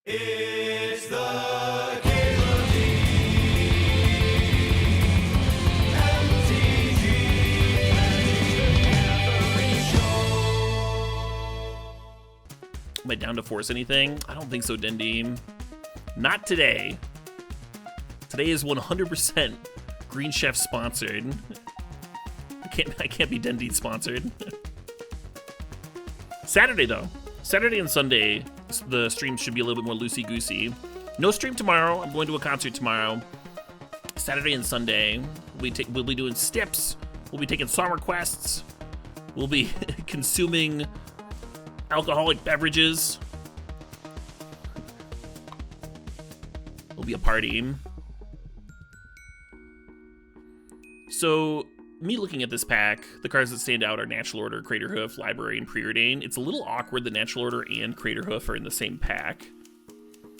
It's the CalebDMTG Show. Am I down to force anything? I don't think so, Dendy. Not today. Today is 100% Green Chef sponsored. I can't be Dendy sponsored. Saturday though. Saturday and Sunday, the stream should be a little bit more loosey-goosey. No stream tomorrow. I'm going to a concert tomorrow. Saturday and Sunday, we'll be doing steps. We'll be taking song requests. We'll be consuming alcoholic beverages. It'll be a party. So, me looking at this pack, the cards that stand out are Natural Order, Craterhoof, Library, and Preordain. It's a little awkward that Natural Order and Craterhoof are in the same pack,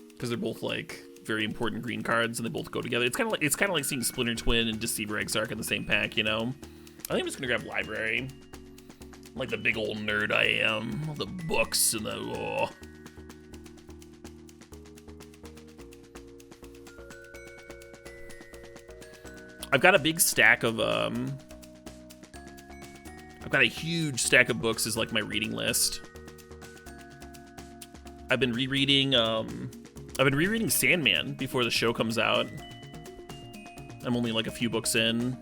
because they're both like very important green cards and they both go together. It's kind of like seeing Splinter Twin and Deceiver Exarch in the same pack, you know? I think I'm just gonna grab Library. Like the big old nerd I am, the books and the I've got a big stack of I've got a huge stack of books as like my reading list. I've been rereading Sandman before the show comes out. I'm only like a few books in,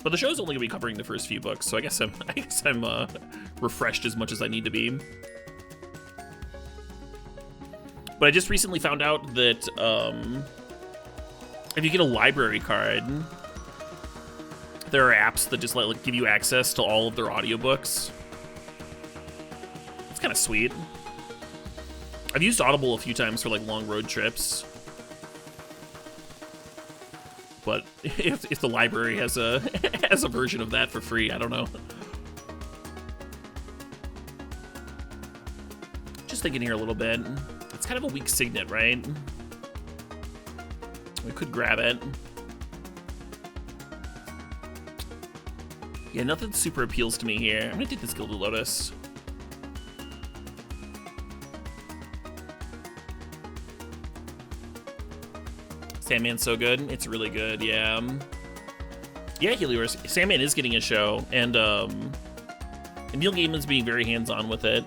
but the show's only gonna be covering the first few books, so I guess I'm refreshed as much as I need to be. But I just recently found out that if you get a library card, there are apps that just like give you access to all of their audiobooks. It's kind of sweet. I've used Audible a few times for like long road trips. But if the library has a has a version of that for free, I don't know. Just thinking here a little bit. It's kind of a weak signet, right? We could grab it. Yeah, nothing super appeals to me here. I'm gonna take this Gilded Lotus. Sandman's so good. It's really good, yeah. Yeah, Helios. Sandman is getting a show, and Neil Gaiman's being very hands-on with it.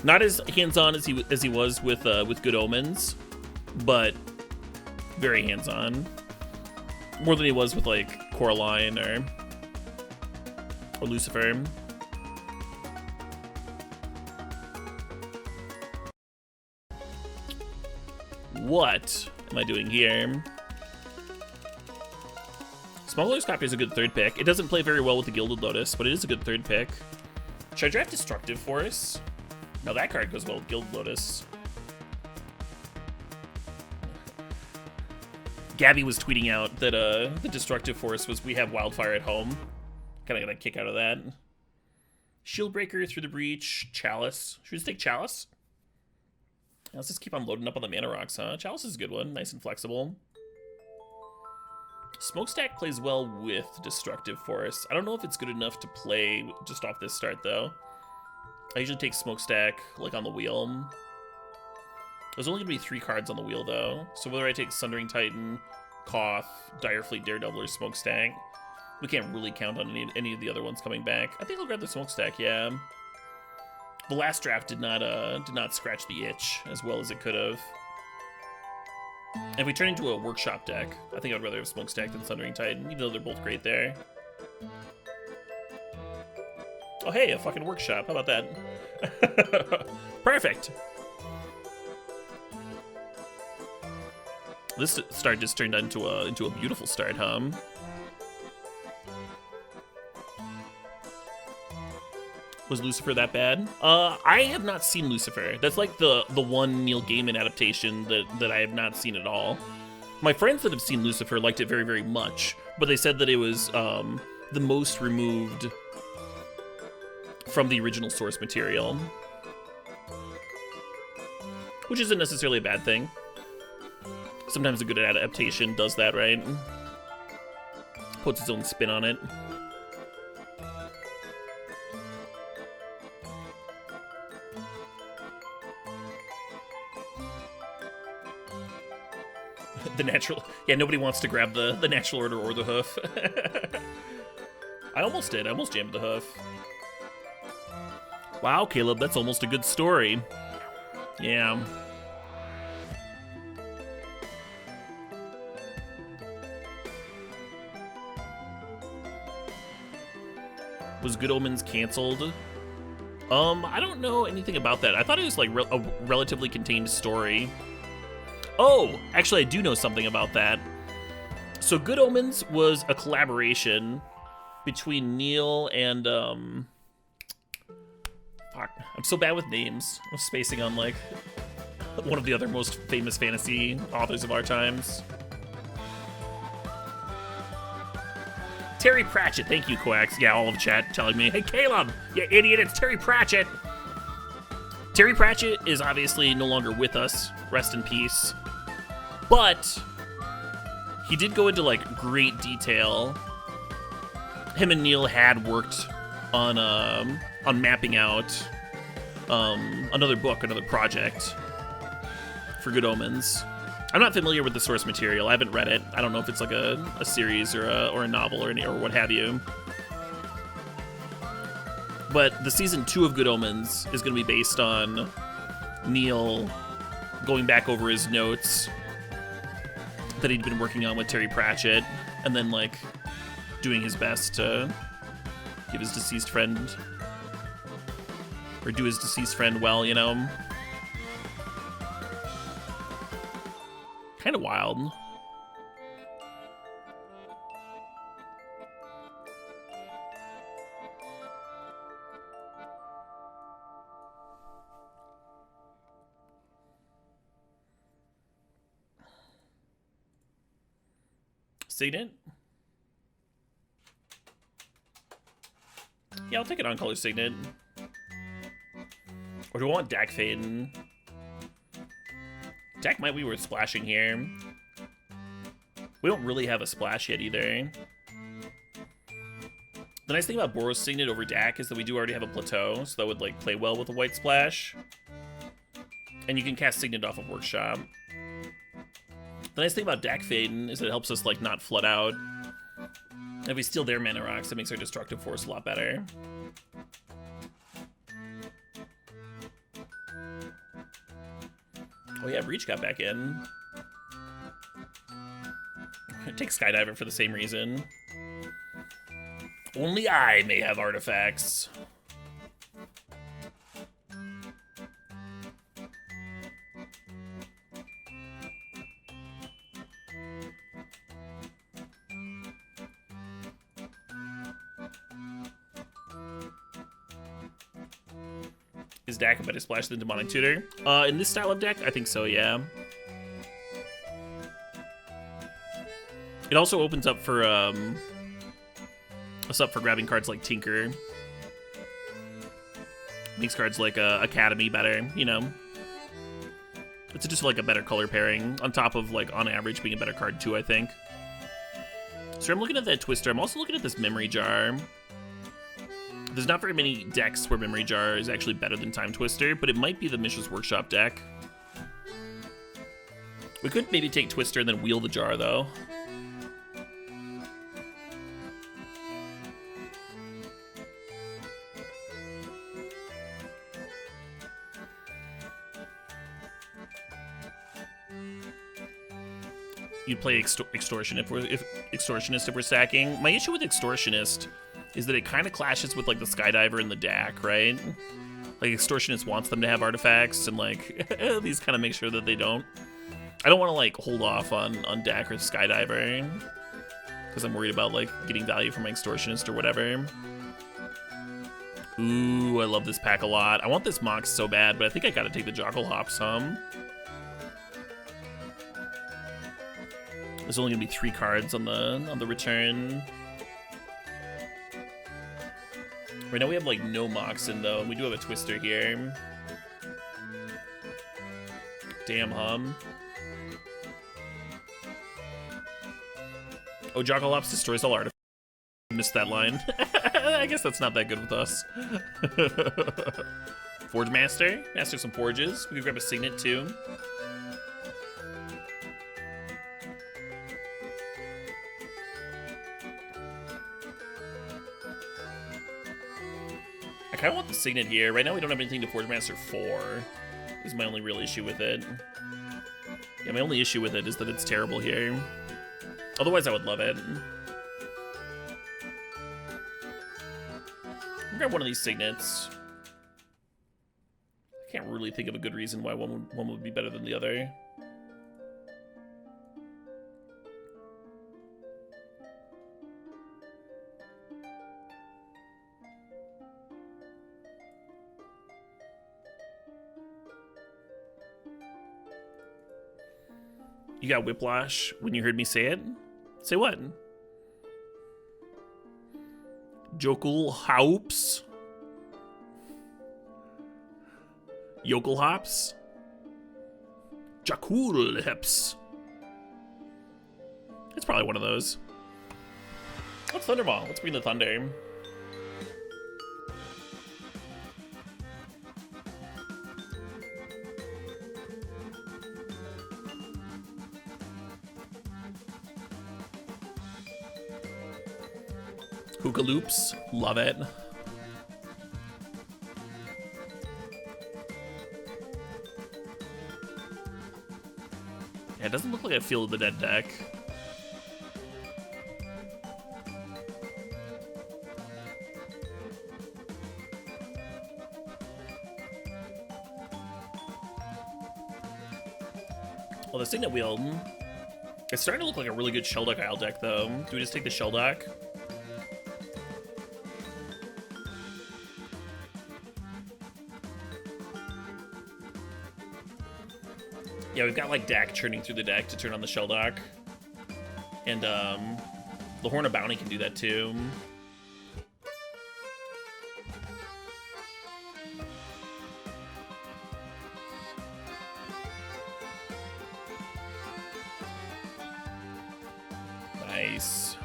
Not as hands-on as he was with Good Omens, but very hands-on. More than he was with like Coraline or Lucifer. What am I doing here? Smuggler's Copy is a good third pick. It doesn't play very well with the Gilded Lotus, but it is a good third pick. Should I draft Destructive Force? No, that card goes well with Gilded Lotus. Gabby was tweeting out that the Destructive Force was we have Wildfire at home. Kind of got a kick out of that. Shieldbreaker, Through the Breach, Chalice. Should we just take Chalice? Let's just keep on loading up on the mana rocks, huh? Chalice is a good one, nice and flexible. Smokestack plays well with Destructive Force. I don't know if it's good enough to play just off this start, though. I usually take Smokestack, like, on the wheel. There's only gonna be 3 cards on the wheel, though. So whether I take Sundering Titan, Koth, Direfleet, Daredevil, or Smokestack, we can't really count on any of the other ones coming back. I think I'll grab the Smokestack, yeah. The last draft did not scratch the itch as well as it could have. And if we turn into a workshop deck, I think I'd rather have Smokestack than Sundering Titan, even though they're both great there. Oh hey, a fucking workshop, how about that? Perfect! This start just turned into a beautiful start, huh? Was Lucifer that bad? I have not seen Lucifer. That's like the one Neil Gaiman adaptation that I have not seen at all. My friends that have seen Lucifer liked it very, very much, but they said that it was the most removed from the original source material. Which isn't necessarily a bad thing. Sometimes a good adaptation does that, right? Puts its own spin on it. The natural... Yeah, nobody wants to grab the natural order or the hoof. I almost did. I almost jammed the hoof. Wow, Caleb, that's almost a good story. Yeah. Was Good Omens canceled? I don't know anything about that. I thought it was like a relatively contained story. Oh, actually I do know something about that. So Good Omens was a collaboration between Neil and, fuck, I'm so bad with names. I'm spacing on like one of the other most famous fantasy authors of our times. Terry Pratchett, thank you, Quacks. Yeah, all of chat telling me, hey, Caleb, you idiot, it's Terry Pratchett. Terry Pratchett is obviously no longer with us, rest in peace. But he did go into like great detail. Him and Neil had worked on mapping out another book, another project for Good Omens. I'm not familiar with the source material. I haven't read it. I don't know if it's like a series or a novel or what have you. But the season 2 of Good Omens is going to be based on Neil going back over his notes that he'd been working on with Terry Pratchett, and then like doing his best to give his deceased friend, or do his deceased friend well, you know. Kind of wild. Signet? Yeah, I'll take it on color Signet. Or do I want Dak Faden? Dak might be worth splashing here. We don't really have a splash yet either. The nice thing about Boros Signet over Dak is that we do already have a plateau, so that would like play well with a white splash. And you can cast Signet off of Workshop. The nice thing about Dak Faden is that it helps us like not flood out. If we steal their mana rocks, that makes our destructive force a lot better. Oh yeah, Breach got back in. Take Skydiver for the same reason. Only I may have artifacts. Is Dak a better splash than Demonic Tutor? In this style of deck, I think so, yeah. It also opens up for us up for grabbing cards like Tinker. Makes cards like Academy better, you know. It's just like a better color pairing, on top of like on average being a better card too, I think. So I'm looking at that Twister. I'm also looking at this Memory Jar. There's not very many decks where Memory Jar is actually better than Time Twister, but it might be the Mishra's Workshop deck. We could maybe take Twister and then wheel the jar, though. You'd play Extortionist if we're stacking. My issue with Extortionist is that it kind of clashes with like the Skydiver and the Dak, right? Like Extortionist wants them to have artifacts, and like these kind of make sure that they don't. I don't want to like hold off on Dak or Skydiver because I'm worried about like getting value from my Extortionist or whatever. Ooh, I love this pack a lot. I want this Mox so bad, but I think I gotta take the Jockelhop some. There's only gonna be 3 cards on the return. Right now we have like no Moxen though, and we do have a Twister here. Damn hum. Oh, Jockelhops destroys all artifacts. Missed that line. I guess that's not that good with us. Forge Master some forges. We can grab a Signet too. kind of want the Signet here. Right now we don't have anything to Forge Master 4. Is my only real issue with it. Yeah, my only issue with it is that it's terrible here. Otherwise, I would love it. I'll grab one of these Signets. I can't really think of a good reason why one would be better than the other. You got whiplash when you heard me say it? Say what? Jokul Haups? Yokel Hops? Jakul Hips? It's probably one of those. Let's Thunderball. Let's bring the thunder. Hookaloops, love it. Yeah, it doesn't look like a Field of the Dead deck. Well, the Signet Wheel, it's starting to look like a really good Shelldock Isle deck, though. Do we just take the Shelldock? Yeah, we've got like Dak churning through the deck to turn on the Shelldock. And the Horn of Bounty can do that too. Nice.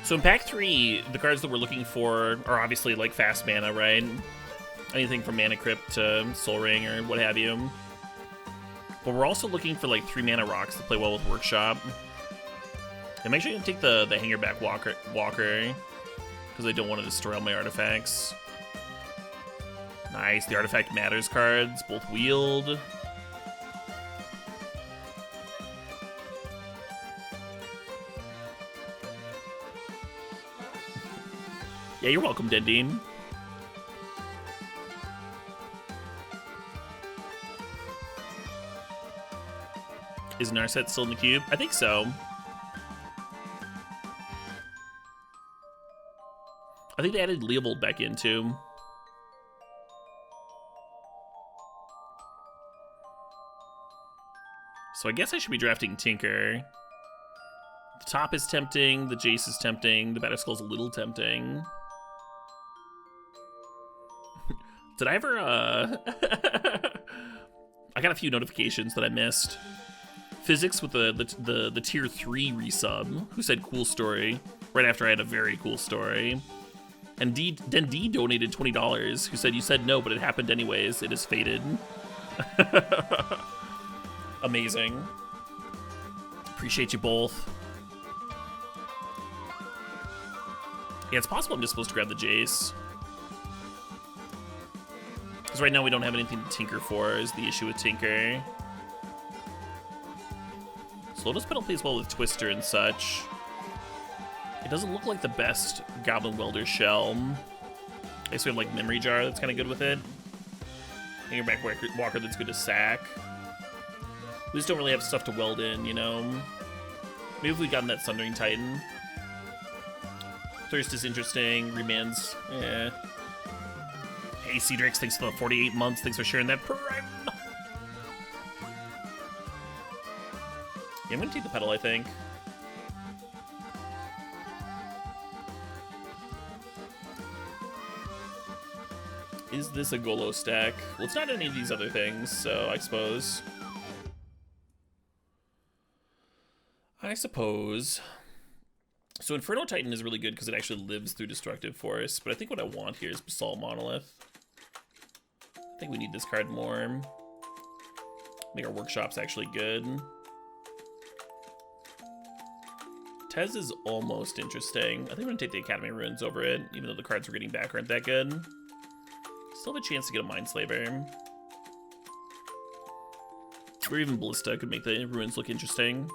So in pack 3, the cards that we're looking for are obviously like fast mana, right? Anything from Mana Crypt to Soul Ring or what have you. But we're also looking for like 3 mana rocks to play well with Workshop. And make sure you take the Hangerback Walker, because I don't want to destroy all my artifacts. Nice, the Artifact Matters cards, both wheeled. Yeah, you're welcome, Dendine. Is Narset still in the cube? I think so. I think they added Leovold back in too. So I guess I should be drafting Tinker. The top is tempting, the Jace is tempting, the Batterskull's a little tempting. Did I ever, I got a few notifications that I missed. Physics with the tier 3 resub, who said cool story, right after I had a very cool story. And then D donated $20, who said, you said no, but it happened anyways, it is fated. Amazing. Appreciate you both. Yeah, it's possible I'm just supposed to grab the Jace. Because right now we don't have anything to Tinker for, is the issue with Tinker. So Lotus Petal plays well with Twister and such. It doesn't look like the best Goblin Welder shell. I guess we have like Memory Jar that's kind of good with it. Hangerback Walker that's good to sack. We just don't really have stuff to weld in, you know? Maybe if we'd gotten that Sundering Titan. Thirst is interesting. Remands, eh. Hey, Cedrix, thanks for the 48 months. Thanks for sharing that prime. Yeah, I'm gonna take the Petal, I think. Is this a Golo stack? Well, it's not any of these other things, so I suppose. So Inferno Titan is really good because it actually lives through Destructive Force, but I think what I want here is Basalt Monolith. I think we need this card more. I think our Workshop's actually good. Tez is almost interesting. I think I'm gonna take the Academy Ruins over it, even though the cards we're getting back aren't that good. Still have a chance to get a Mindslaver. Or even Ballista could make the Ruins look interesting.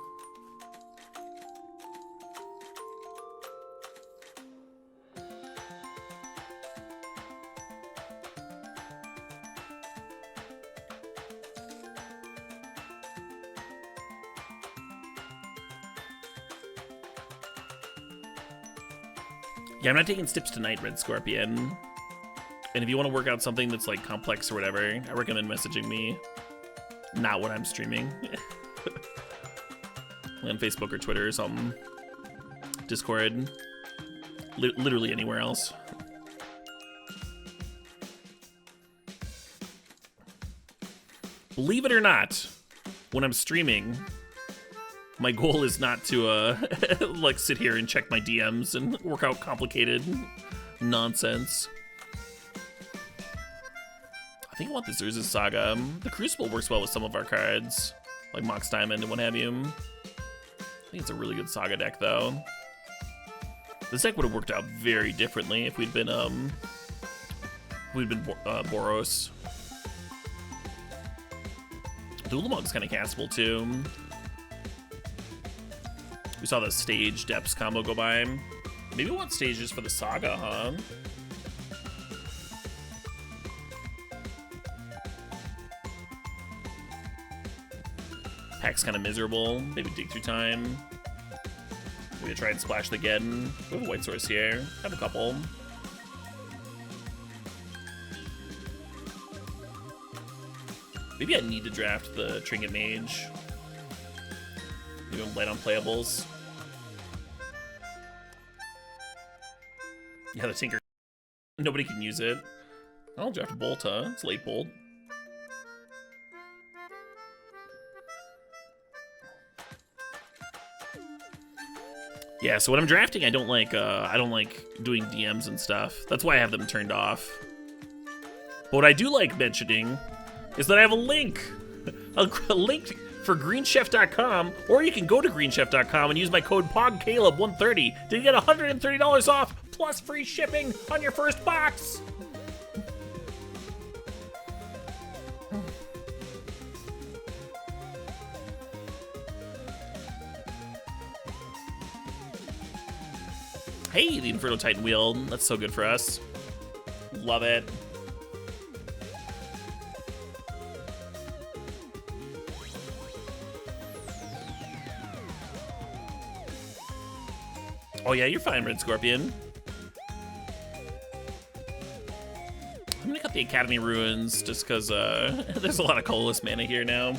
Yeah, I'm not taking Stips tonight, Red Scorpion. And if you want to work out something that's like complex or whatever, I recommend messaging me. Not when I'm streaming. On Facebook or Twitter or something. Discord. Literally anywhere else. Believe it or not, when I'm streaming, my goal is not to like sit here and check my DMs and work out complicated nonsense. I think I want the Xerxes Saga. The Crucible works well with some of our cards, like Mox Diamond and what have you. I think it's a really good Saga deck, though. This deck would have worked out very differently if we'd been Boros. The Ulamog's kind of castable too. We saw the Stage Depths combo go by. Maybe we want stages for the Saga, huh? Pack's kind of miserable. Maybe Dig Through Time. Maybe try and splash the Geddon. We have a white source here. Have a couple. Maybe I need to draft the Trinket Mage. Even light on playables. Yeah, the Tinker. Nobody can use it. I'll draft a Bolt, huh? It's late Bolt. Yeah, so when I'm drafting, I don't like doing DMs and stuff. That's why I have them turned off. But what I do like mentioning is that I have a link. A link for greenchef.com, or you can go to greenchef.com and use my code POGCaleb130 to get $130 off plus free shipping on your first box. Hey, the Inferno Titan wheel. That's so good for us. Love it. Oh yeah, you're fine, Red Scorpion. I'm gonna cut the Academy Ruins just because there's a lot of colorless mana here now.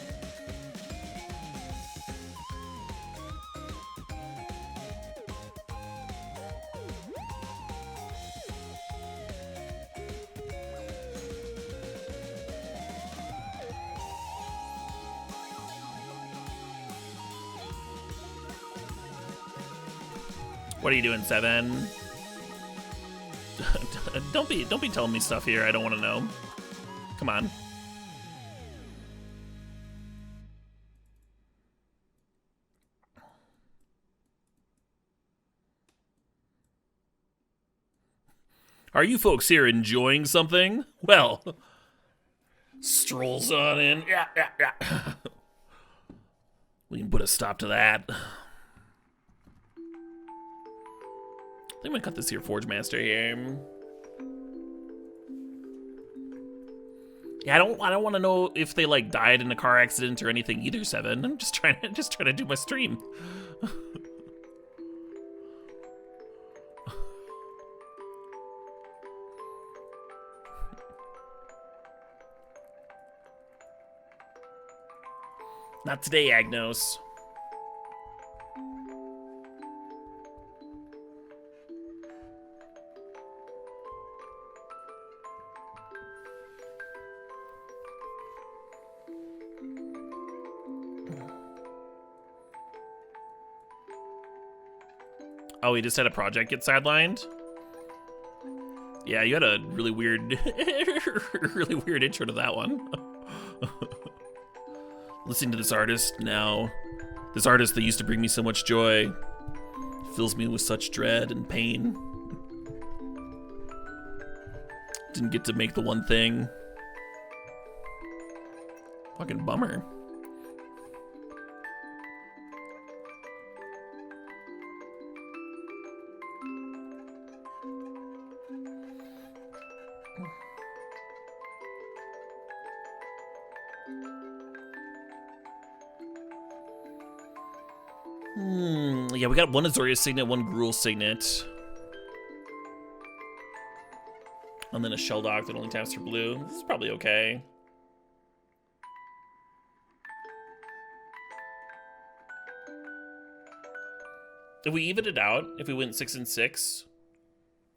What are you doing, Seven? Don't be telling me stuff here I don't want to know. Come on. Are you folks here enjoying something? Well, strolls on in. Yeah. We can put a stop to that. I think I'm gonna cut this here Forge Master here. Yeah, I don't want to know if they like died in a car accident or anything either, Seven. I'm just trying to do my stream. Not today, Agnos. Oh, he just had a project get sidelined? Yeah, you had a really weird, really weird intro to that one. Listening to this artist now. This artist that used to bring me so much joy. Fills me with such dread and pain. Didn't get to make the one thing. Fucking bummer. Yeah, we got one Azoria Signet, one Gruul Signet. And then a Shelldog that only taps for blue. This is probably okay. If we even it out, if we went 6 and 6,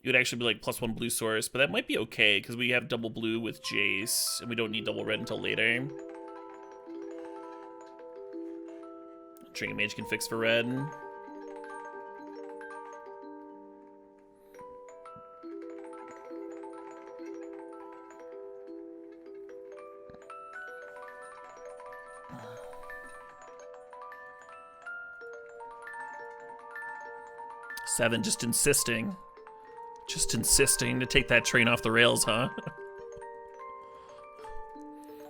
it would actually be like +1 blue source, but that might be okay because we have double blue with Jace, and we don't need double red until later. Trinket Mage can fix for red. Seven, just insisting to take that train off the rails, huh?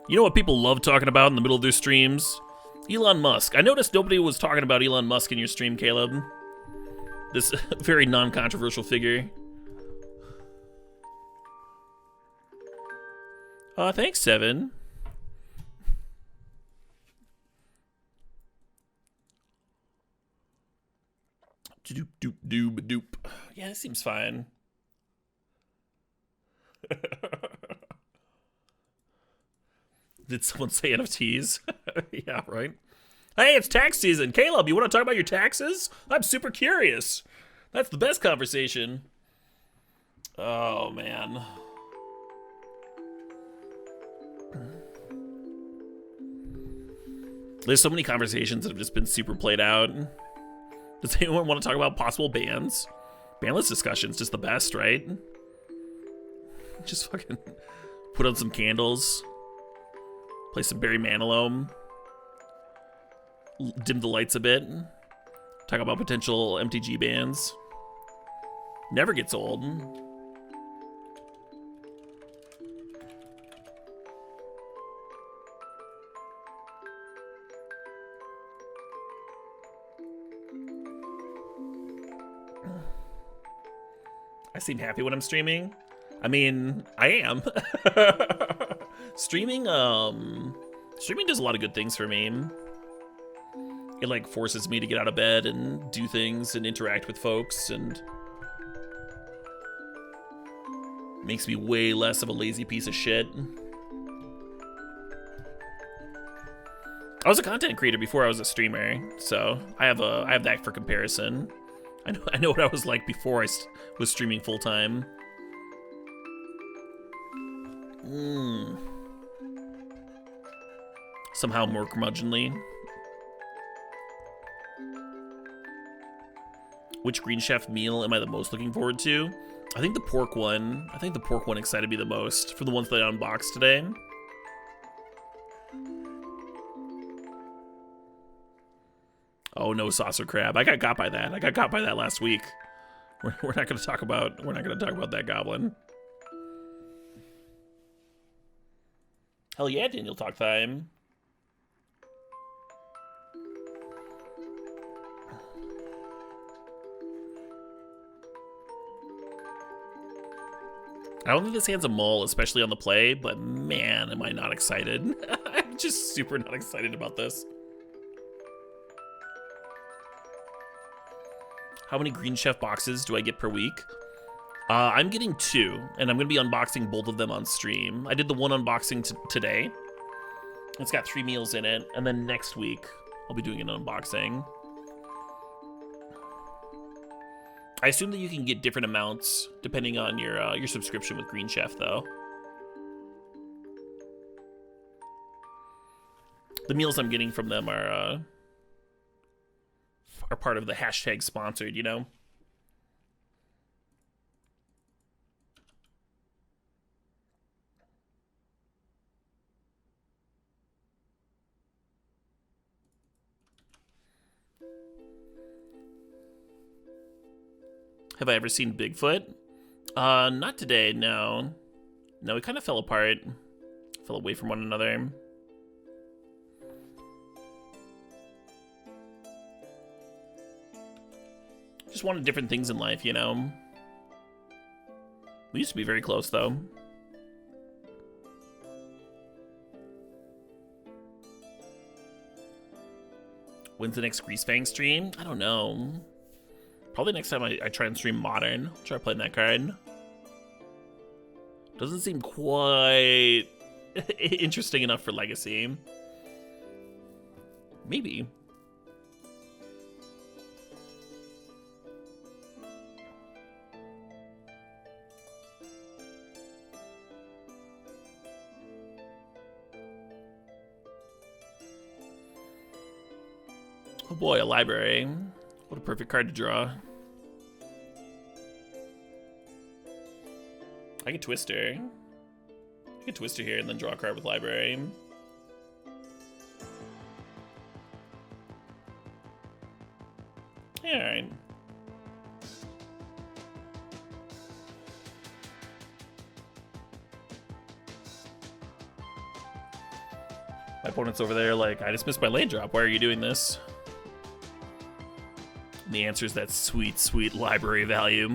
You know what people love talking about in the middle of their streams? Elon Musk. I noticed nobody was talking about Elon Musk in your stream, Caleb. This very non-controversial figure. Thanks, Seven. Doop doop doop doop. Yeah, that seems fine. Did someone say NFTs? Yeah, right. Hey, it's tax season. Caleb, you want to talk about your taxes? I'm super curious. That's the best conversation. Oh, man. There's so many conversations that have just been super played out. Does anyone want to talk about possible bans? Banless discussion's just the best, right? Just fucking put on some candles. Play some Barry Manilow. Dim the lights a bit. Talk about potential MTG bans. Never gets old. I seem happy when I'm streaming. I mean, I am. Streaming does a lot of good things for me. It like forces me to get out of bed and do things and interact with folks and makes me way less of a lazy piece of shit. I was a content creator before I was a streamer, so I have that for comparison. I know what I was like before I was streaming full time. Somehow more curmudgeonly. Which Green Chef meal am I the most looking forward to? I think the pork one. I think the pork one excited me the most for the ones that I unboxed today. Oh no, saucer crab! I got by that. I got by that last week. We're not gonna talk about that goblin. Hell yeah, Daniel talk time. I don't think this hand's a mull, especially on the play, but man, am I not excited. I'm just super not excited about this. How many Green Chef boxes do I get per week? I'm getting 2, and I'm going to be unboxing both of them on stream. I did the one unboxing today. It's got 3 meals in it, and then next week I'll be doing an unboxing. I assume that you can get different amounts depending on your subscription with Green Chef, though. The meals I'm getting from them are part of the hashtag sponsored, you know? Have I ever seen Bigfoot? Not today, no. No, we kind of fell apart. Fell away from one another. Just wanted different things in life, you know? We used to be very close, though. When's the next Greasefang stream? I don't know. Probably next time I try and stream Modern. I'll try playing that card. Doesn't seem quite interesting enough for Legacy. Maybe. Oh boy, a library. What a perfect card to draw. I can Twister. I can Twister here and then draw a card with library. Yeah, alright. My opponent's over there like, I just missed my lane drop. Why are you doing this? And the answer is that sweet, sweet library value.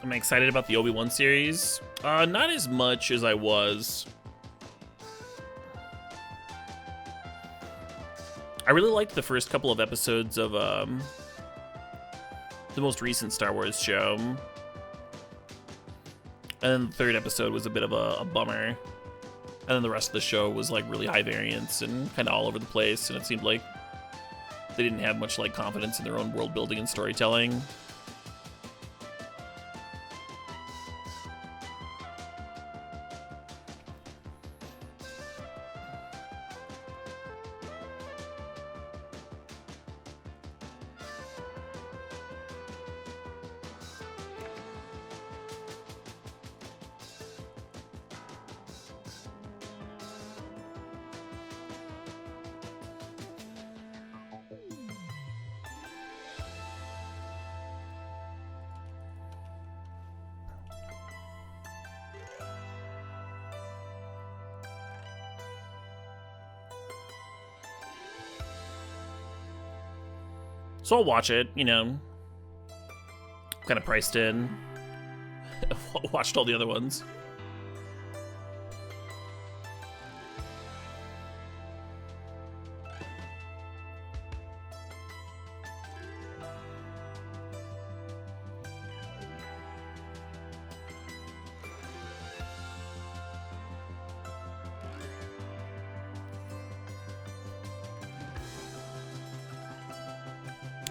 Am I excited about the Obi-Wan series? Not as much as I was. I really liked the first couple of episodes of the most recent Star Wars show. And then the third episode was a bit of a bummer. And then the rest of the show was like really high variance and kind of all over the place. And it seemed like they didn't have much like confidence in their own world building and storytelling. So I'll watch it, you know. Kind of priced in. Watched all the other ones.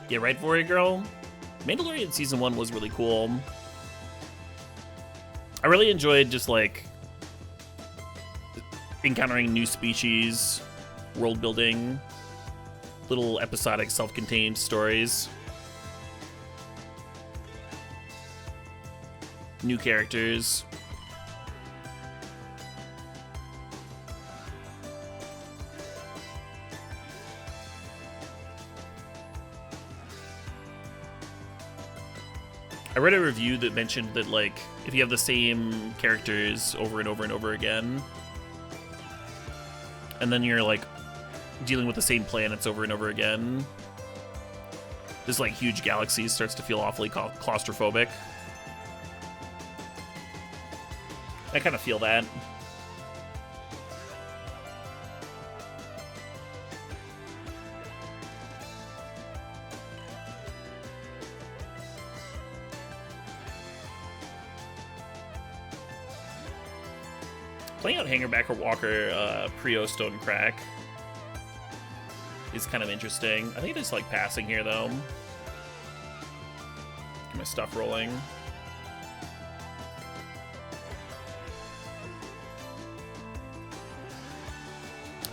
Yeah, right for you, girl. Mandalorian Season 1 was really cool. I really enjoyed just, like, encountering new species, world building, little episodic self-contained stories. New characters. I read a review that mentioned that, like, if you have the same characters over and over and over again, and then you're, like, dealing with the same planets over and over again, this, like, huge galaxy starts to feel awfully claustrophobic. I kind of feel that. Playing out Hangerback or Walker pre-O Stone Crack is kind of interesting. I think I just like passing here, though. Get my stuff rolling.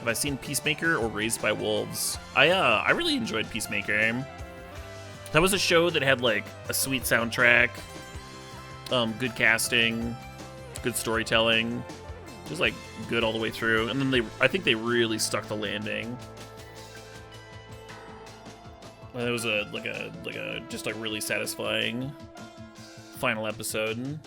Have I seen Peacemaker or Raised by Wolves? I really enjoyed Peacemaker. That was a show that had like a sweet soundtrack, good casting, good storytelling. Just like good all the way through, and then I think they really stuck the landing. It was a just like really satisfying final episode.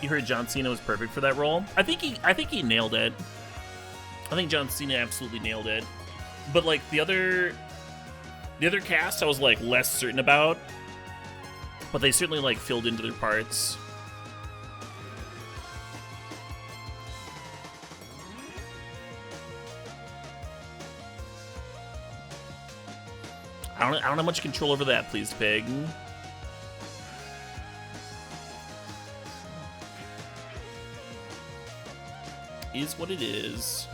You heard John Cena was perfect for that role. I think he nailed it. I think John Cena absolutely nailed it. But like the other cast, I was like less certain about. But they certainly like filled into their parts. I don't have much control over that, please, Pig. Is what it is.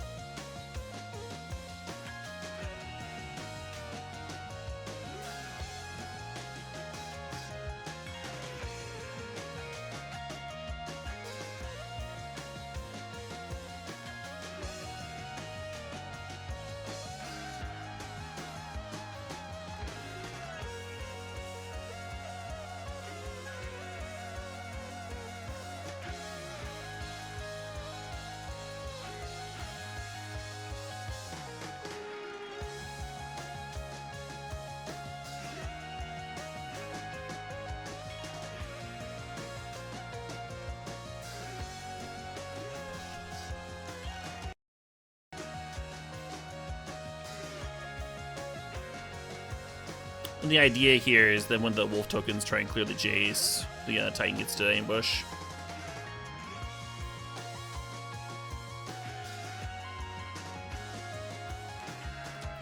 And the idea here is that when the wolf tokens try and clear the Jace, the Titan gets to ambush.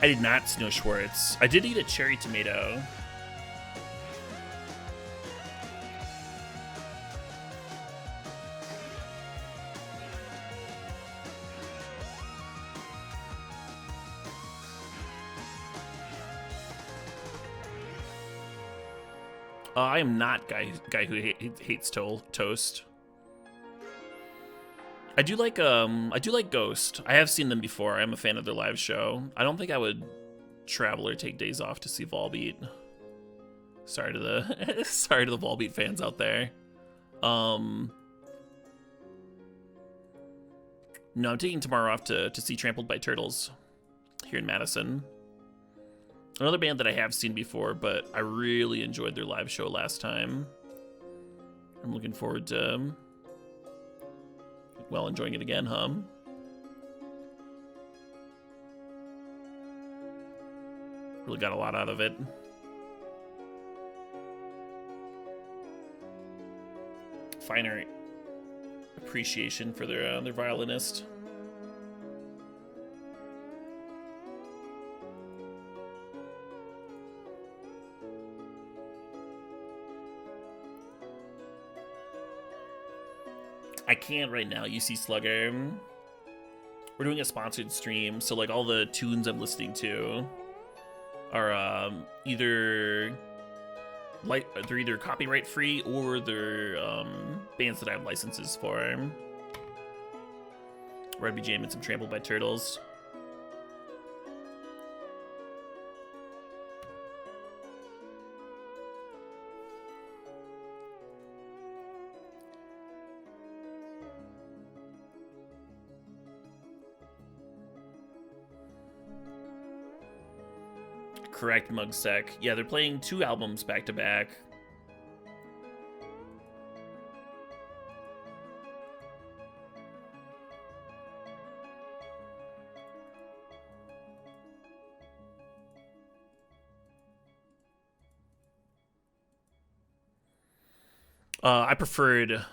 I did not snow Schwartz. I did eat a cherry tomato. I am not guy who hates toast. I do like Ghost. I have seen them before. I'm a fan of their live show. I don't think I would travel or take days off to see Volbeat. Sorry to the Volbeat fans out there. No, I'm taking tomorrow off to see Trampled by Turtles here in Madison. Another band that I have seen before, but I really enjoyed their live show last time. I'm looking forward to, well, enjoying it again, huh? Really got a lot out of it. Finer appreciation for their violinist. I can't right now, UC Slugger. We're doing a sponsored stream, so like all the tunes I'm listening to are they're either copyright free or they're bands that I have licenses for. Where I'd be jamming some Trampled by Turtles. Correct, Mugsec. Yeah, they're playing 2 albums back to back. I preferred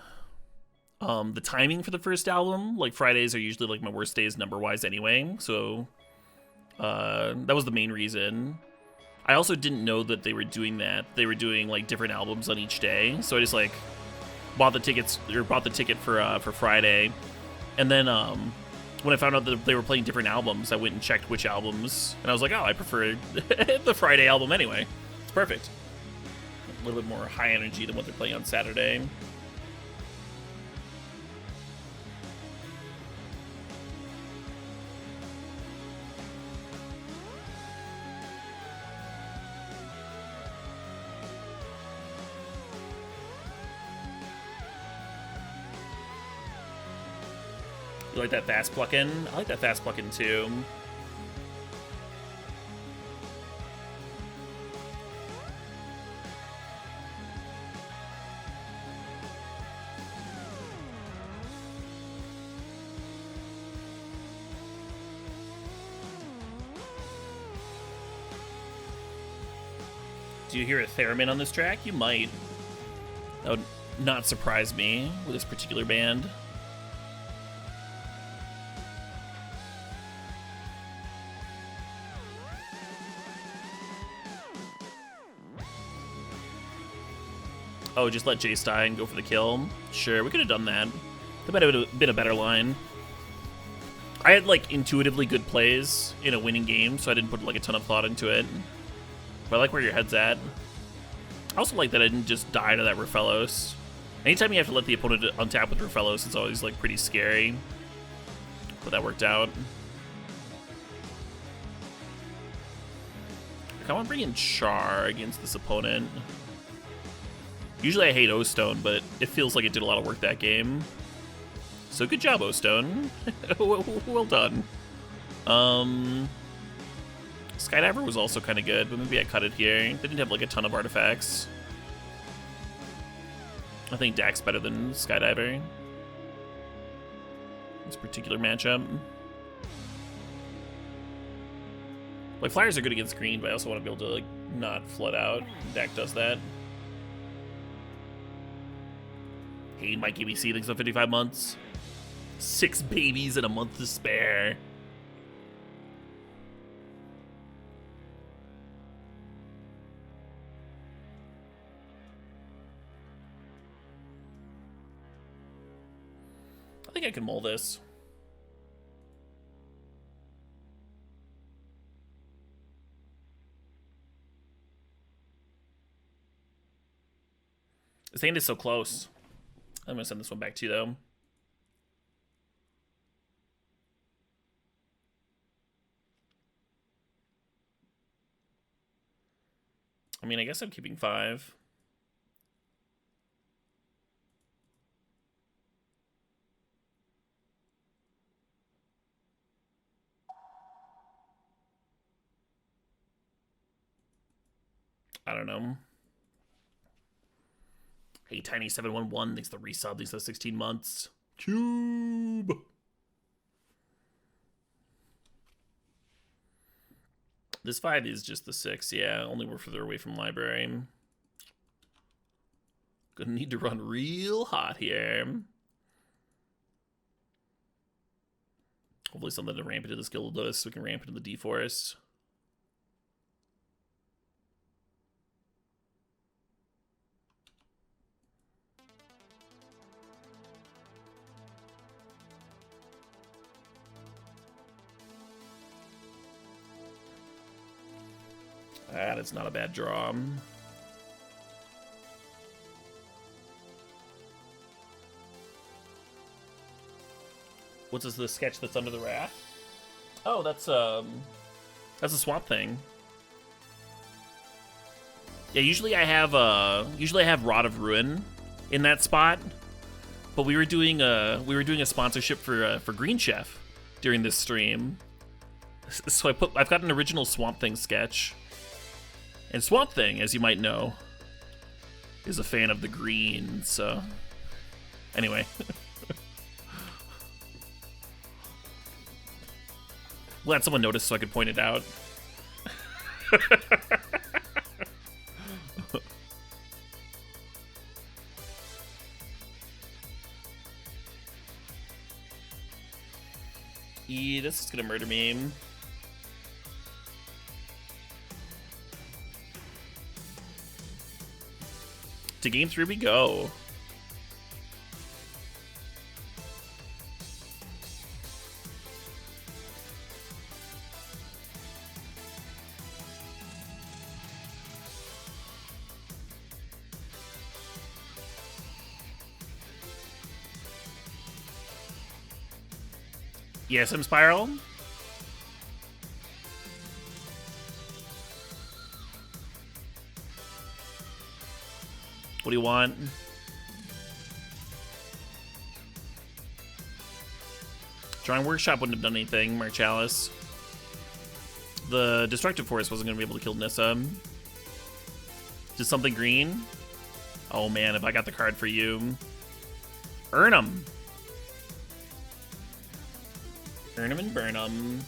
The timing for the first album, like Fridays are usually like my worst days number-wise anyway, so that was the main reason. I also didn't know that they were doing that. They were doing like different albums on each day, so I just like bought the ticket for Friday, and then when I found out that they were playing different albums, I went and checked which albums, and I was like, oh, I prefer the Friday album anyway. It's perfect. A little bit more high energy than what they're playing on Saturday. You like that fast pluckin'? I like that fast pluckin' too. Do you hear a theremin on this track? You might. That would not surprise me with this particular band. Oh, just let Jace die and go for the kill? Sure, we could have done that. That might have been a better line. I had, like, intuitively good plays in a winning game, so I didn't put, like, a ton of thought into it. But I like where your head's at. I also like that I didn't just die to that Rafellos. Anytime you have to let the opponent untap with Rafellos, it's always, like, pretty scary. But that worked out. I want to bring in Char against this opponent. Usually I hate O-Stone, but it feels like it did a lot of work that game. So good job, O-Stone. Well done. Skydiver was also kind of good, but maybe I cut it here. They didn't have like a ton of artifacts. I think Dak's better than Skydiver. This particular matchup. Like, flyers are good against green, but I also want to be able to, like, not flood out. Dak does that. Hey, Mike ABC, thanks for 55 months. 6 babies and a month to spare. I think I can mull this. This hand is so close. I'm gonna send this one back to you, though. I mean, I guess I'm keeping 5. I don't know. Hey, Tiny711, thanks for the resub, thanks for the 16 months. Cube! This 5 is just the 6, yeah, only we're further away from library. Gonna need to run real hot here. Hopefully something to ramp into this Gildas so we can ramp into the D-Forest. That's not a bad draw. What's this, the sketch that's under the wrath? Oh, that's a swamp thing. Yeah, usually I have Rod of Ruin in that spot, but we were doing a sponsorship for Green Chef during this stream, so I've got an original Swamp Thing sketch. And Swamp Thing, as you might know, is a fan of the green, so... Anyway. Glad someone noticed so I could point it out. This is gonna murder me. To game 3 we go. Yes, I'm Spiral. What do you want? Drawing Workshop wouldn't have done anything, Marchalis. The Destructive Force wasn't going to be able to kill Nissa. Just something green? Oh man, if I got the card for you. Earn 'em. Earn 'em and burn 'em.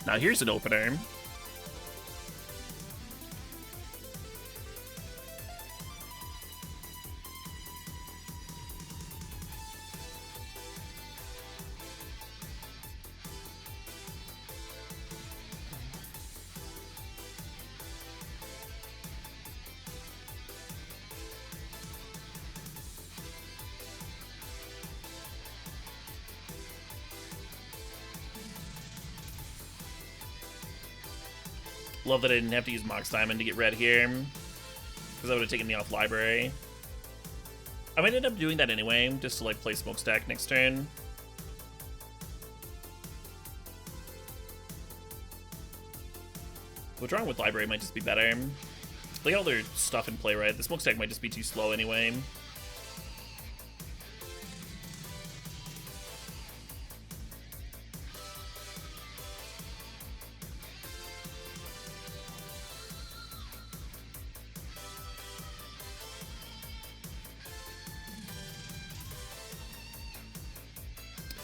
Now here's an opener. Love that I didn't have to use Mox Diamond to get red here, because that would have taken me off library. I might end up doing that anyway, just to like play Smokestack next turn. Withdrawing with library might just be better. Like all their stuff in play, right? The Smokestack might just be too slow anyway.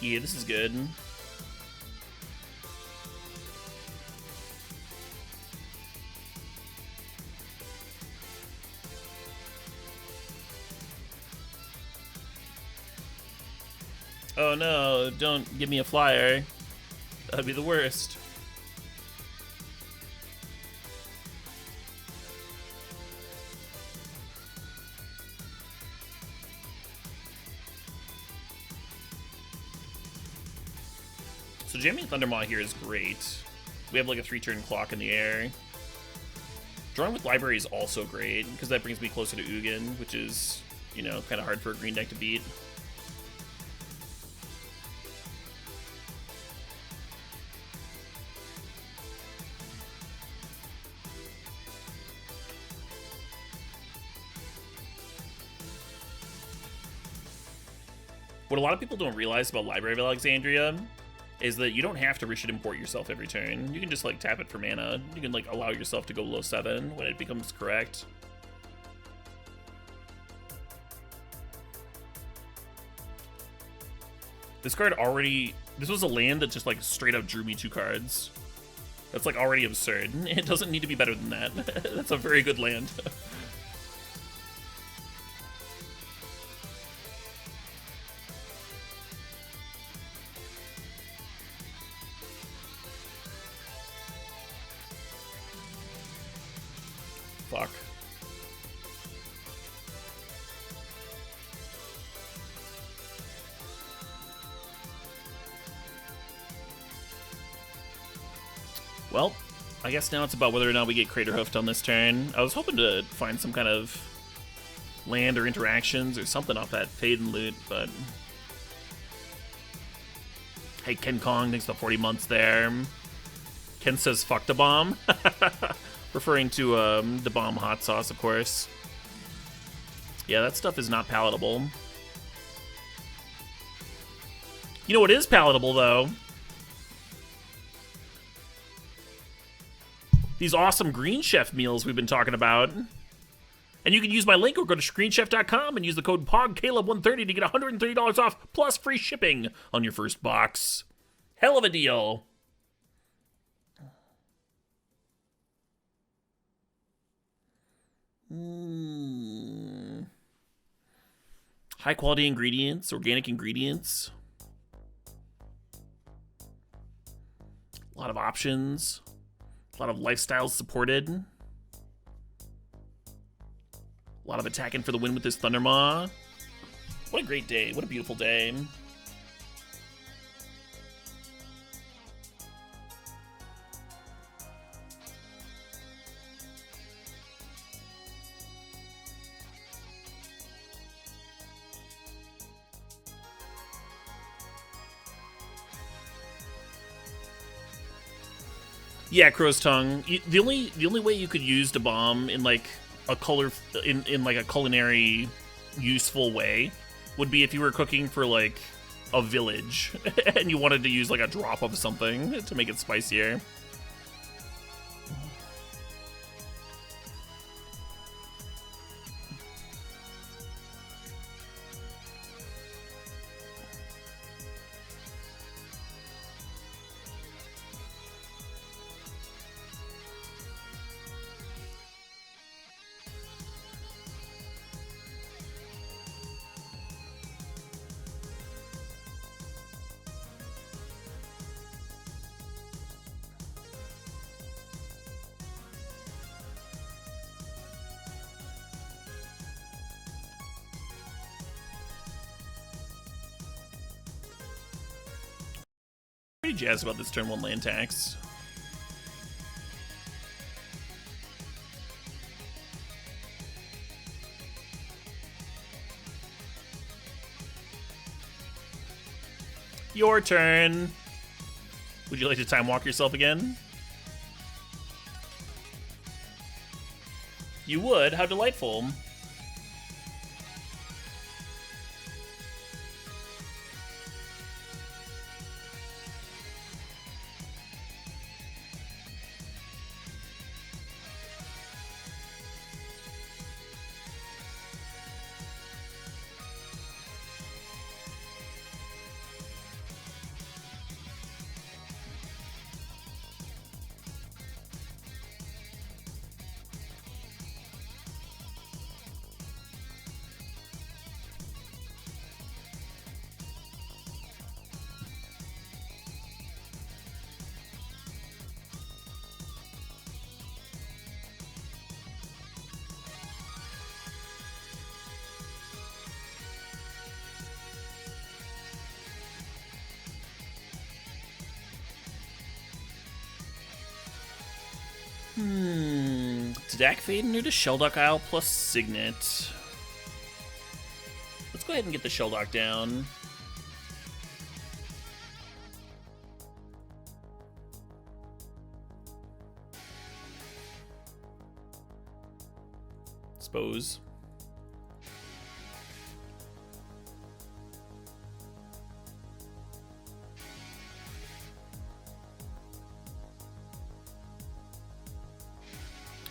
Yeah, this is good. Oh no, don't give me a flyer. That'd be the worst. So jamming Thundermaw here is great. We have like a 3-turn clock in the air. Drawing with library is also great, because that brings me closer to Ugin, which is, you know, kind of hard for a green deck to beat. What a lot of people don't realize about Library of Alexandria is that you don't have to Rishid Import yourself every turn. You can just like tap it for mana. You can like allow yourself to go below 7 when it becomes correct. This card already... This was a land that just like straight up drew me 2 cards. That's like already absurd. It doesn't need to be better than that. That's a very good land. Fuck. Well, I guess now it's about whether or not we get Crater Hoofed on this turn. I was hoping to find some kind of land or interactions or something off that Fade and Loot, but... Hey, Ken Kong, thanks for 40 months there. Ken says, fuck the bomb. Referring to the bomb hot sauce, of course. Yeah, that stuff is not palatable. You know what is palatable, though? These awesome Green Chef meals we've been talking about. And you can use my link or go to screenchef.com and use the code POGCaleb130 to get $130 off plus free shipping on your first box. Hell of a deal. High quality ingredients, organic ingredients. A lot of options. A lot of lifestyles supported. A lot of attacking for the win with this Thundermaw. What a great day. What a beautiful day. Yeah, Crow's Tongue. The only way you could use the bomb in like a in like a culinary useful way would be if you were cooking for like a village and you wanted to use like a drop of something to make it spicier. Pretty jazzed about this turn 1 land tax. Your turn. Would you like to time walk yourself again? You would? How delightful. Dak Fade new to Sheldock Isle plus Signet. Let's go ahead and get the Sheldock down. Suppose.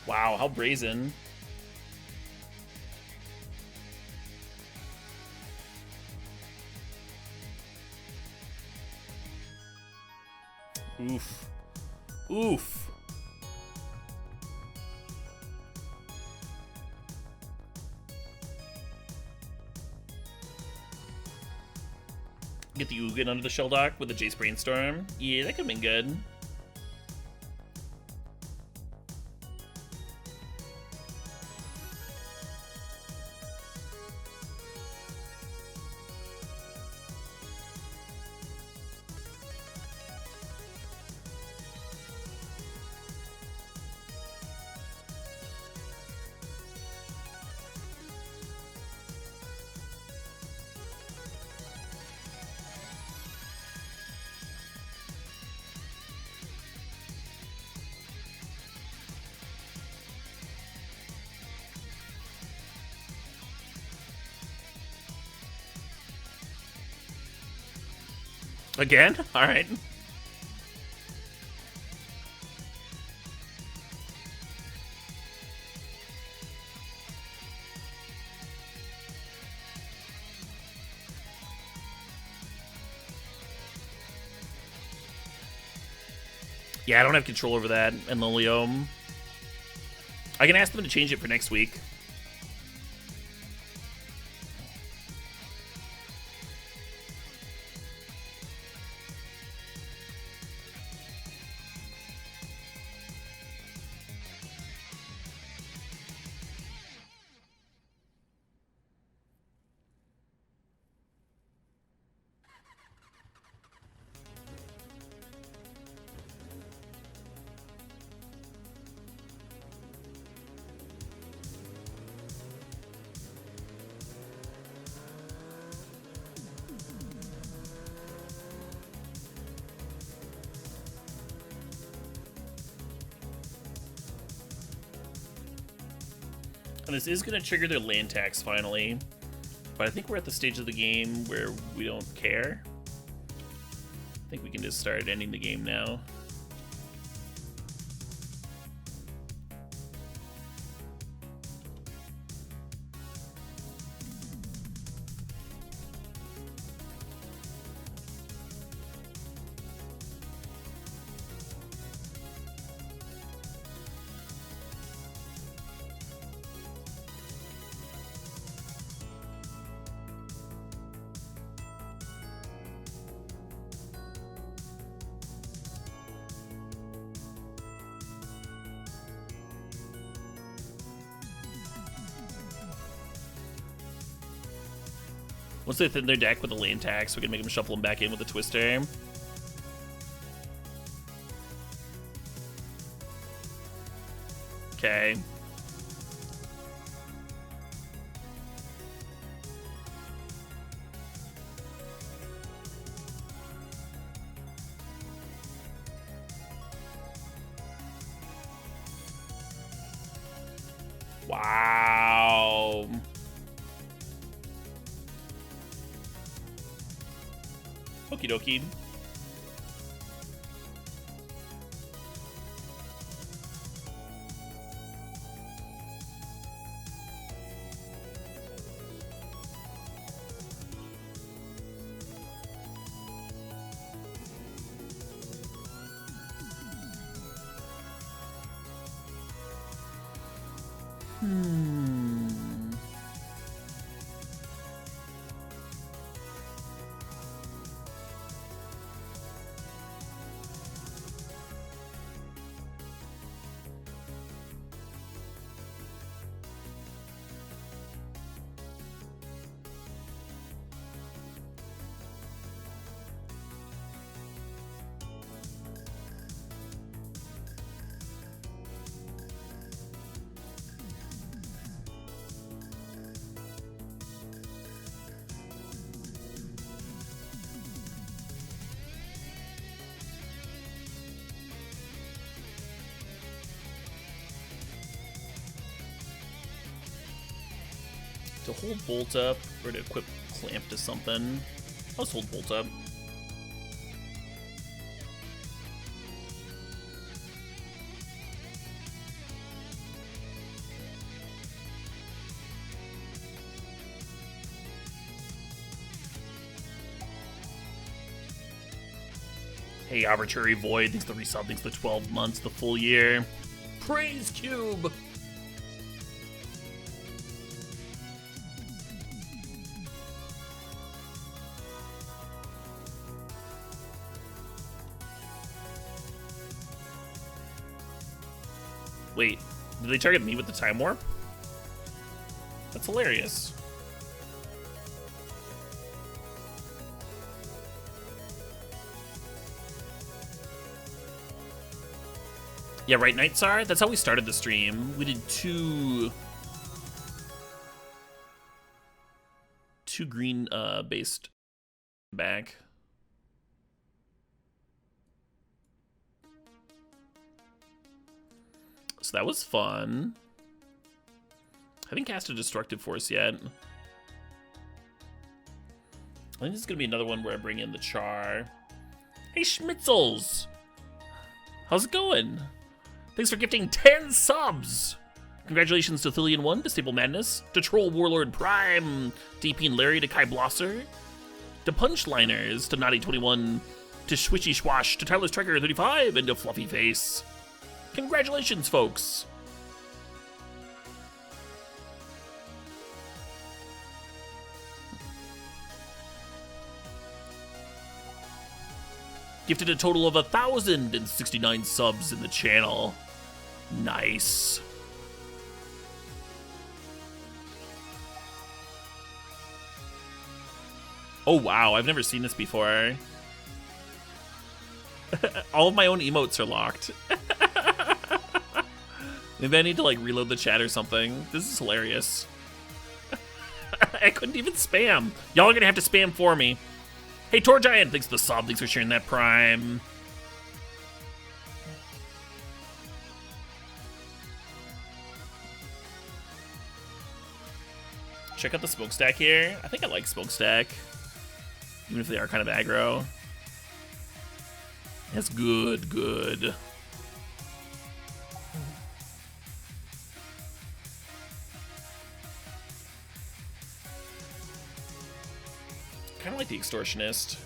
Wow, how brazen. Oof. Oof. Get the Ugin under the Sheldock with the Jace Brainstorm. Yeah, that could have been good. Again? Alright. Yeah, I don't have control over that and Lilium. I can ask them to change it for next week. And this is going to trigger their land tax finally. But I think we're at the stage of the game where we don't care. I think we can just start ending the game now. Once they thin their deck with a land tax, we can make them shuffle them back in with a Twister. Okay. Wow. Okie dokie. To hold Bolt up, or to equip Clamp to something. Let's hold Bolt up. Hey, Arbitrary Void, thanks for the resub, thanks for the 12 months, the full year. Praise Cube! Wait, did they target me with the Time Warp? That's hilarious. Yeah, right, Nightsar? That's how we started the stream. We did two green based back. So that was fun. I haven't cast a Destructive Force yet. I think this is gonna be another one where I bring in the Char. Hey, Schmitzels! How's it going? Thanks for gifting 10 subs! Congratulations to Thillian1, to Stable Madness, to Troll Warlord Prime, DP and Larry, to Kai Blosser, to Punchliners, to Naughty21, to Swishy Schwash, to Tyler Striker 35, and to Fluffy Face. Congratulations, folks! Gifted a total of 1,069 subs in the channel. Nice. Oh wow, I've never seen this before. All of my own emotes are locked. Maybe I need to like reload the chat or something. This is hilarious. I couldn't even spam. Y'all are gonna have to spam for me. Hey, Tor Giant, thanks for the sub. Thanks for sharing that Prime. Check out the smokestack here. I think I like smokestack, even if they are kind of aggro. That's good, good. Kind of like the extortionist.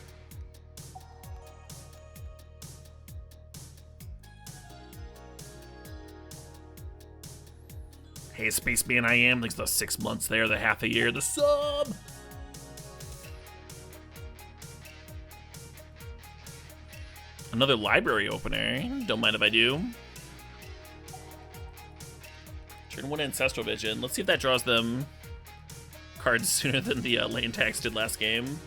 Hey, Spaceman I am. Thanks for the 6 months there, the half a year, the sub. Another library opener. Don't mind if I do. Turn 1 Ancestral Vision. Let's see if that draws them cards sooner than the lane tax did last game.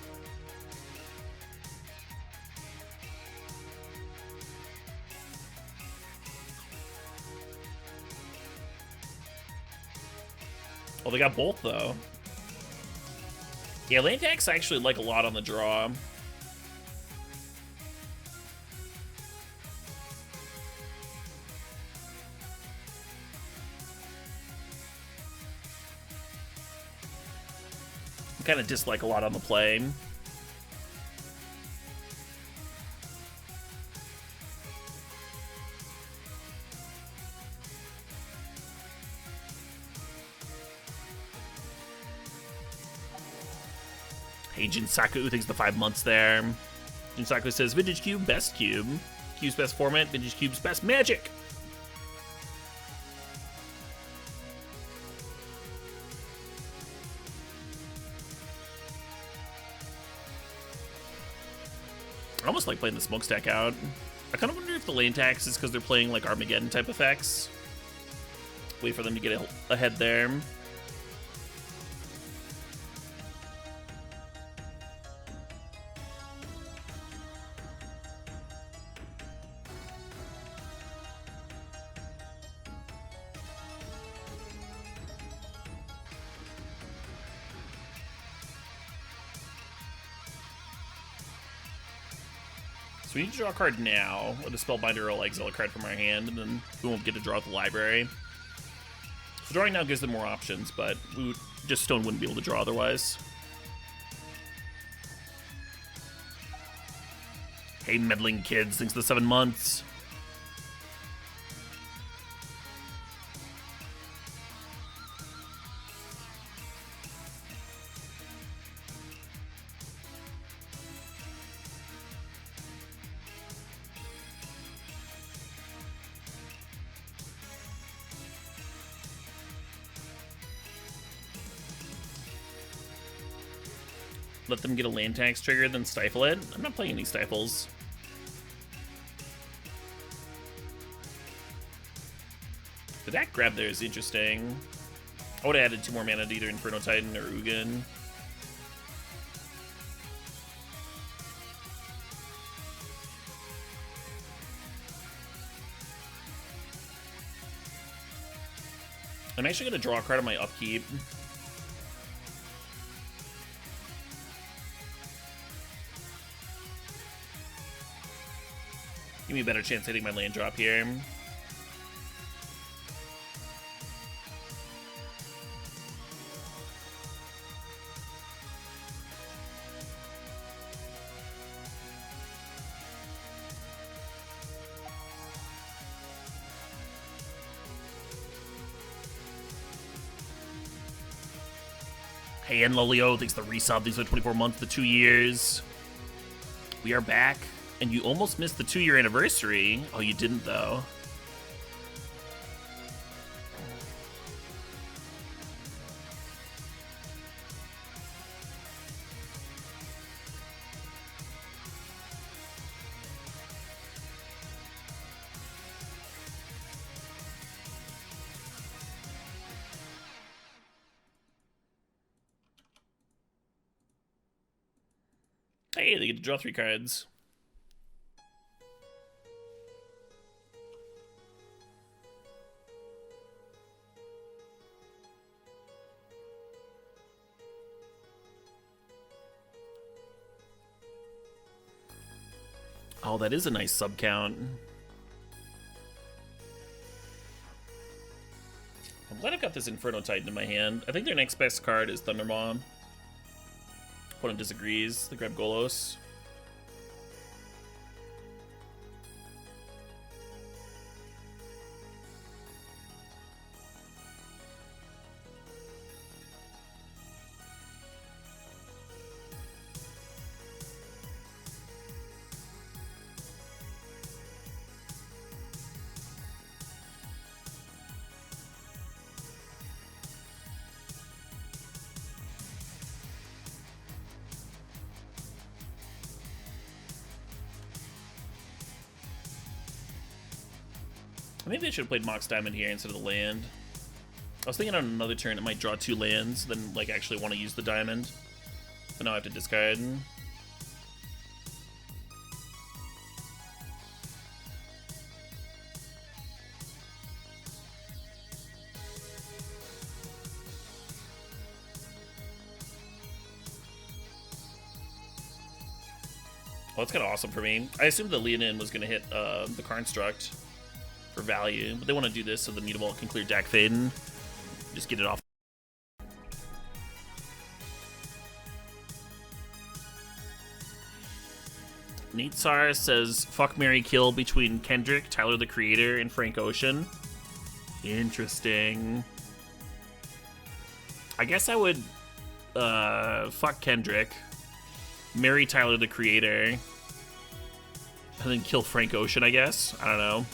Well, they got both, though. Yeah, lane tax I actually like a lot on the draw. Kind of dislike a lot on the play. Hey, Jinsaku, thanks for the 5 months there. Jinsaku says, Vintage Cube, best cube. Cube's best format, Vintage Cube's best magic. I almost like playing the smokestack out. I kind of wonder if the lane tax is because they're playing like Armageddon type effects. Wait for them to get ahead there. So we need to draw a card now with a Spellbinder or Exile a card from our hand, and then we won't get to draw at the library. So drawing now gives them more options, but Stone wouldn't be able to draw otherwise. Hey, meddling kids, thanks for the 7 months. Let them get a land tax trigger, then stifle it. I'm not playing any stifles. The deck grab there is interesting. I would have added 2 more mana to either Inferno Titan or Ugin. I'm actually going to draw a card on my upkeep. Give me a better chance hitting my land drop here. Hey, and Lolio, thanks for the resub. These are 24 months to 2 years. We are back. And you almost missed the 2-year anniversary. Oh, you didn't, though. Hey, they get to draw 3 cards. Oh, that is a nice sub count. I'm glad I've got this Inferno Titan in my hand. I think their next best card is Thundermaw. Opponent disagrees. They grab Golos. I think they should have played Mox Diamond here instead of the land. I was thinking on another turn it might draw 2 lands, then like actually want to use the diamond. But now I have to discard. Well, that's kind of awesome for me. I assumed the Leonin was going to hit the Construct for value, but they want to do this so the Mutavault can clear Dak Faden. Just get it off. Neatsar says, fuck, marry, kill between Kendrick, Tyler the Creator, and Frank Ocean. Interesting. I guess I would fuck Kendrick, marry Tyler the Creator, and then kill Frank Ocean, I guess. I don't know.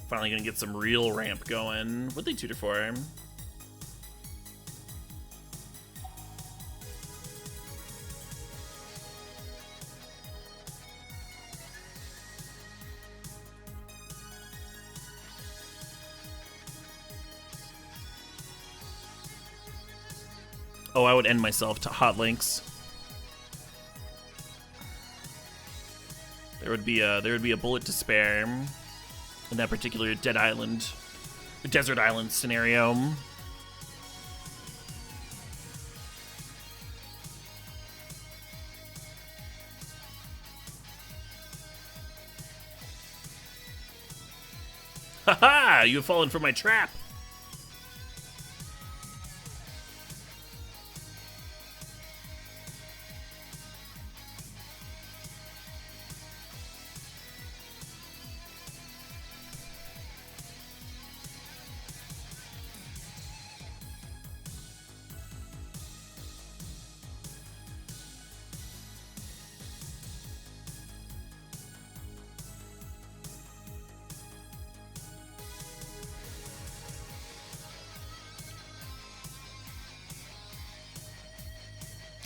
Finally gonna get some real ramp going. What'd they tutor for him? Oh, I would end myself to hot links. There would be a bullet to spare in that particular desert island scenario. Haha! You have fallen for my trap.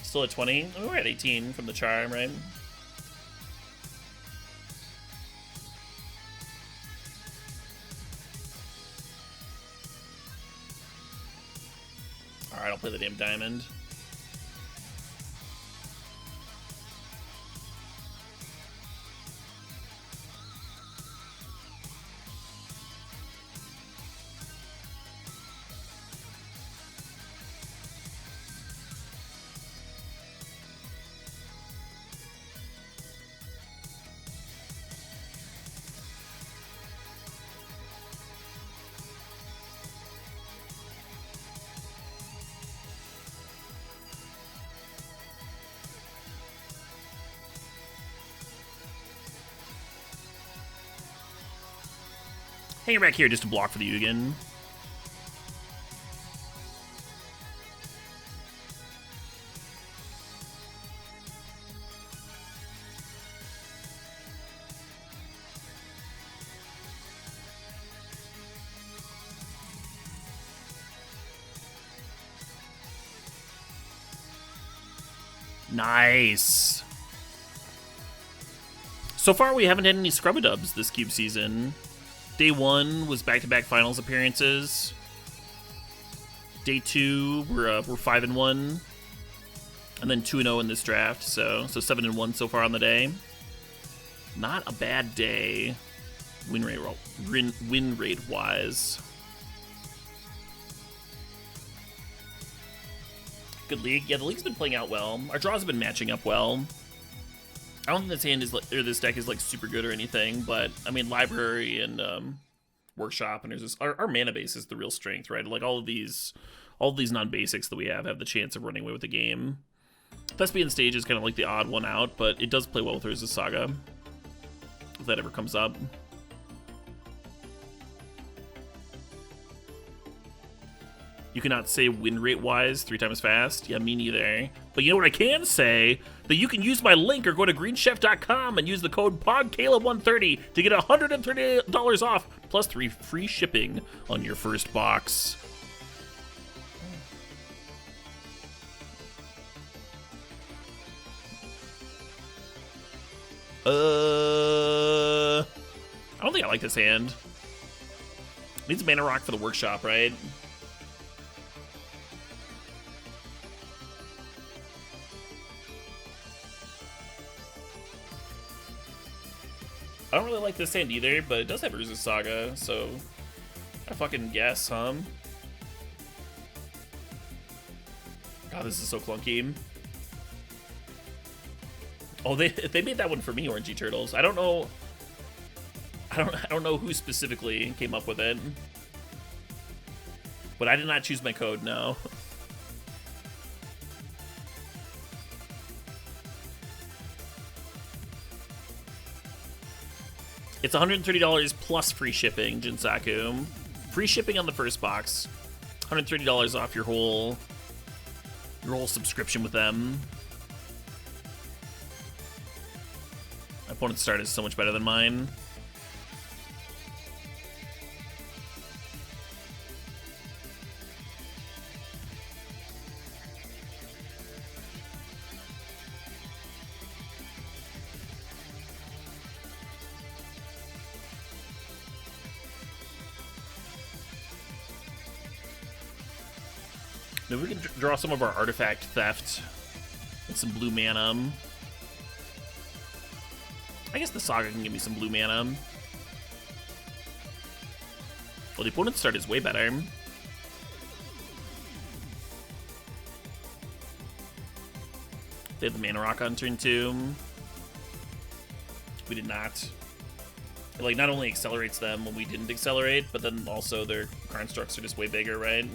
Still at 20? Oh, we're at 18 from the charm, right? Alright, I'll play the damn diamond. Hanging back here just to block for the Ugin. Nice. So far, we haven't had any Scrub-a-Dubs this cube season. Day 1 was back-to-back finals appearances. Day 2, we're 5-1, and then 2-0 in this draft. So 7-1 so far on the day. Not a bad day, win rate wise. Good league. Yeah, the league's been playing out well. Our draws have been matching up well. I don't think this hand is this deck is like super good or anything, but I mean library and workshop, and there's this our mana base is the real strength, right? Like all of these non-basics that we have the chance of running away with the game. Thespian Stage is kind of like the odd one out, but it does play well with Urza's Saga, if that ever comes up. You cannot say win rate wise 3 times fast. Yeah, me neither. But you know what I can say? That you can use my link or go to greenchef.com and use the code PODCaleb130 to get $130 off plus 3 free shipping on your first box. I don't think I like this hand. Needs a mana rock for the workshop, right? I don't really like this hand either, but it does have Urza's Saga, so I fucking guess, huh? God, this is so clunky. Oh, they made that one for me, Orangey Turtles. I don't know who specifically came up with it, but I did not choose my code. No. It's $130 plus free shipping, Jinsaku. Free shipping on the first box. $130 off your whole subscription with them. My opponent's start is so much better than mine. Maybe we can draw some of our artifact theft and some blue mana. I guess the Saga can give me some blue mana. Well, the opponent's start is way better. They had the mana rock on turn 2. We did not. It, like, not only accelerates them when we didn't accelerate, but then also their constructs are just way bigger, right?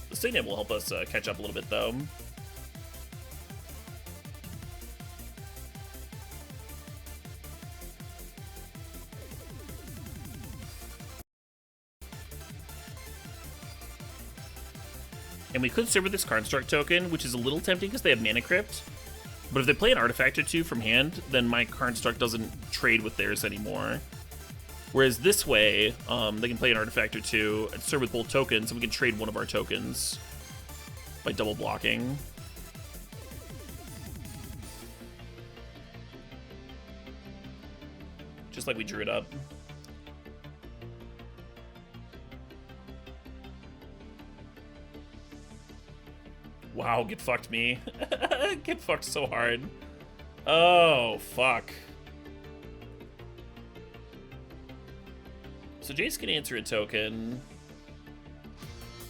The Signet will help us catch up a little bit, though. And we could serve with this Construct token, which is a little tempting because they have Mana Crypt. But if they play an artifact or two from hand, then my Construct doesn't trade with theirs anymore. Whereas this way, they can play an artifact or two and serve with both tokens, and we can trade one of our tokens by double blocking. Just like we drew it up. Wow, get fucked me. Get fucked so hard. Oh, fuck. So Jace can answer a token.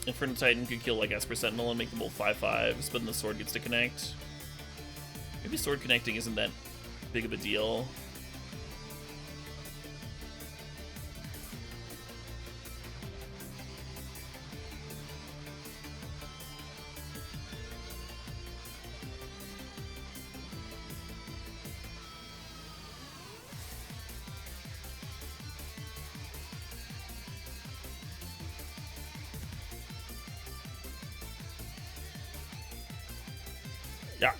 Inferno Titan could kill like Esper Sentinel and make them both 5/5s, but then the sword gets to connect. Maybe sword connecting isn't that big of a deal. Yeah.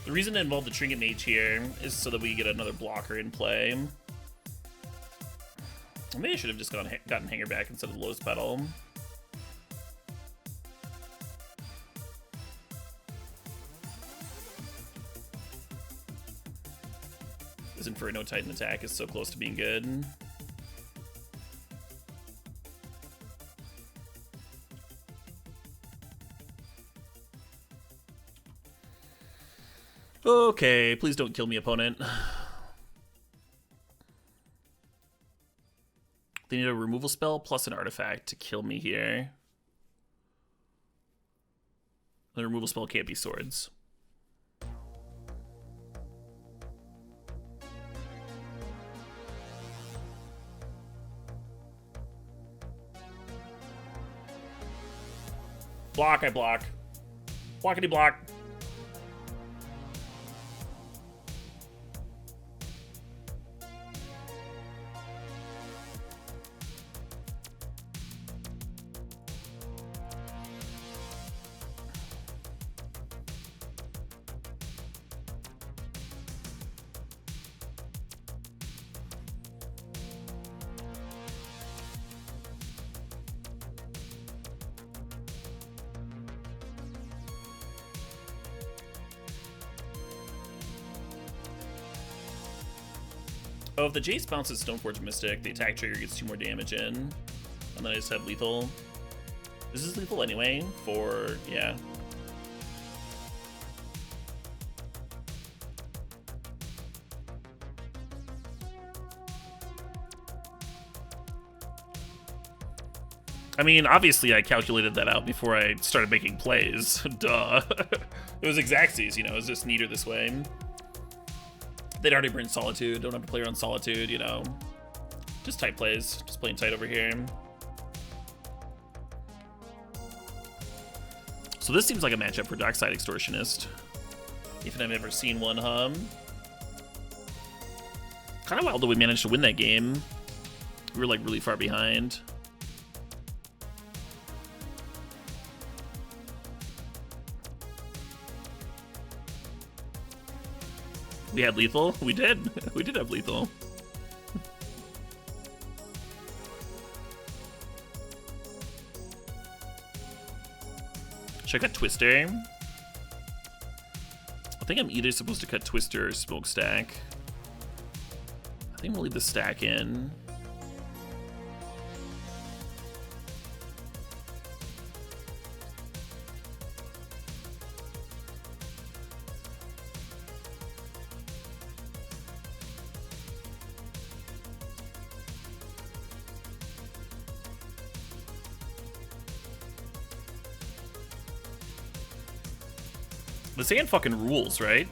The reason to involve the Trinket Mage here is so that we get another blocker in play. Maybe I should have just gotten Hanger back instead of Lotus Petal. This Inferno Titan attack is so close to being good. Okay, please don't kill me, opponent. They need a removal spell plus an artifact to kill me here. The removal spell can't be swords. Block, I block. Blockity block. Oh, if the Jace bounces Stoneforge Mystic, the attack trigger gets 2 more damage in. And then I just have lethal. This is lethal anyway for, yeah. I mean, obviously I calculated that out before I started making plays. Duh. It was Xaxes, you know, it was just neater this way. They'd already burned Solitude, don't have to play around Solitude, you know. Just tight plays, just playing tight over here. So this seems like a matchup for Dockside Extortionist. If I've ever seen one, Kind of wild that we managed to win that game. We were like really far behind. We had lethal? We did. We did have lethal. Should I cut Twister? I think I'm either supposed to cut Twister or Smokestack. I think we'll leave the stack in. The sand fucking rules, right?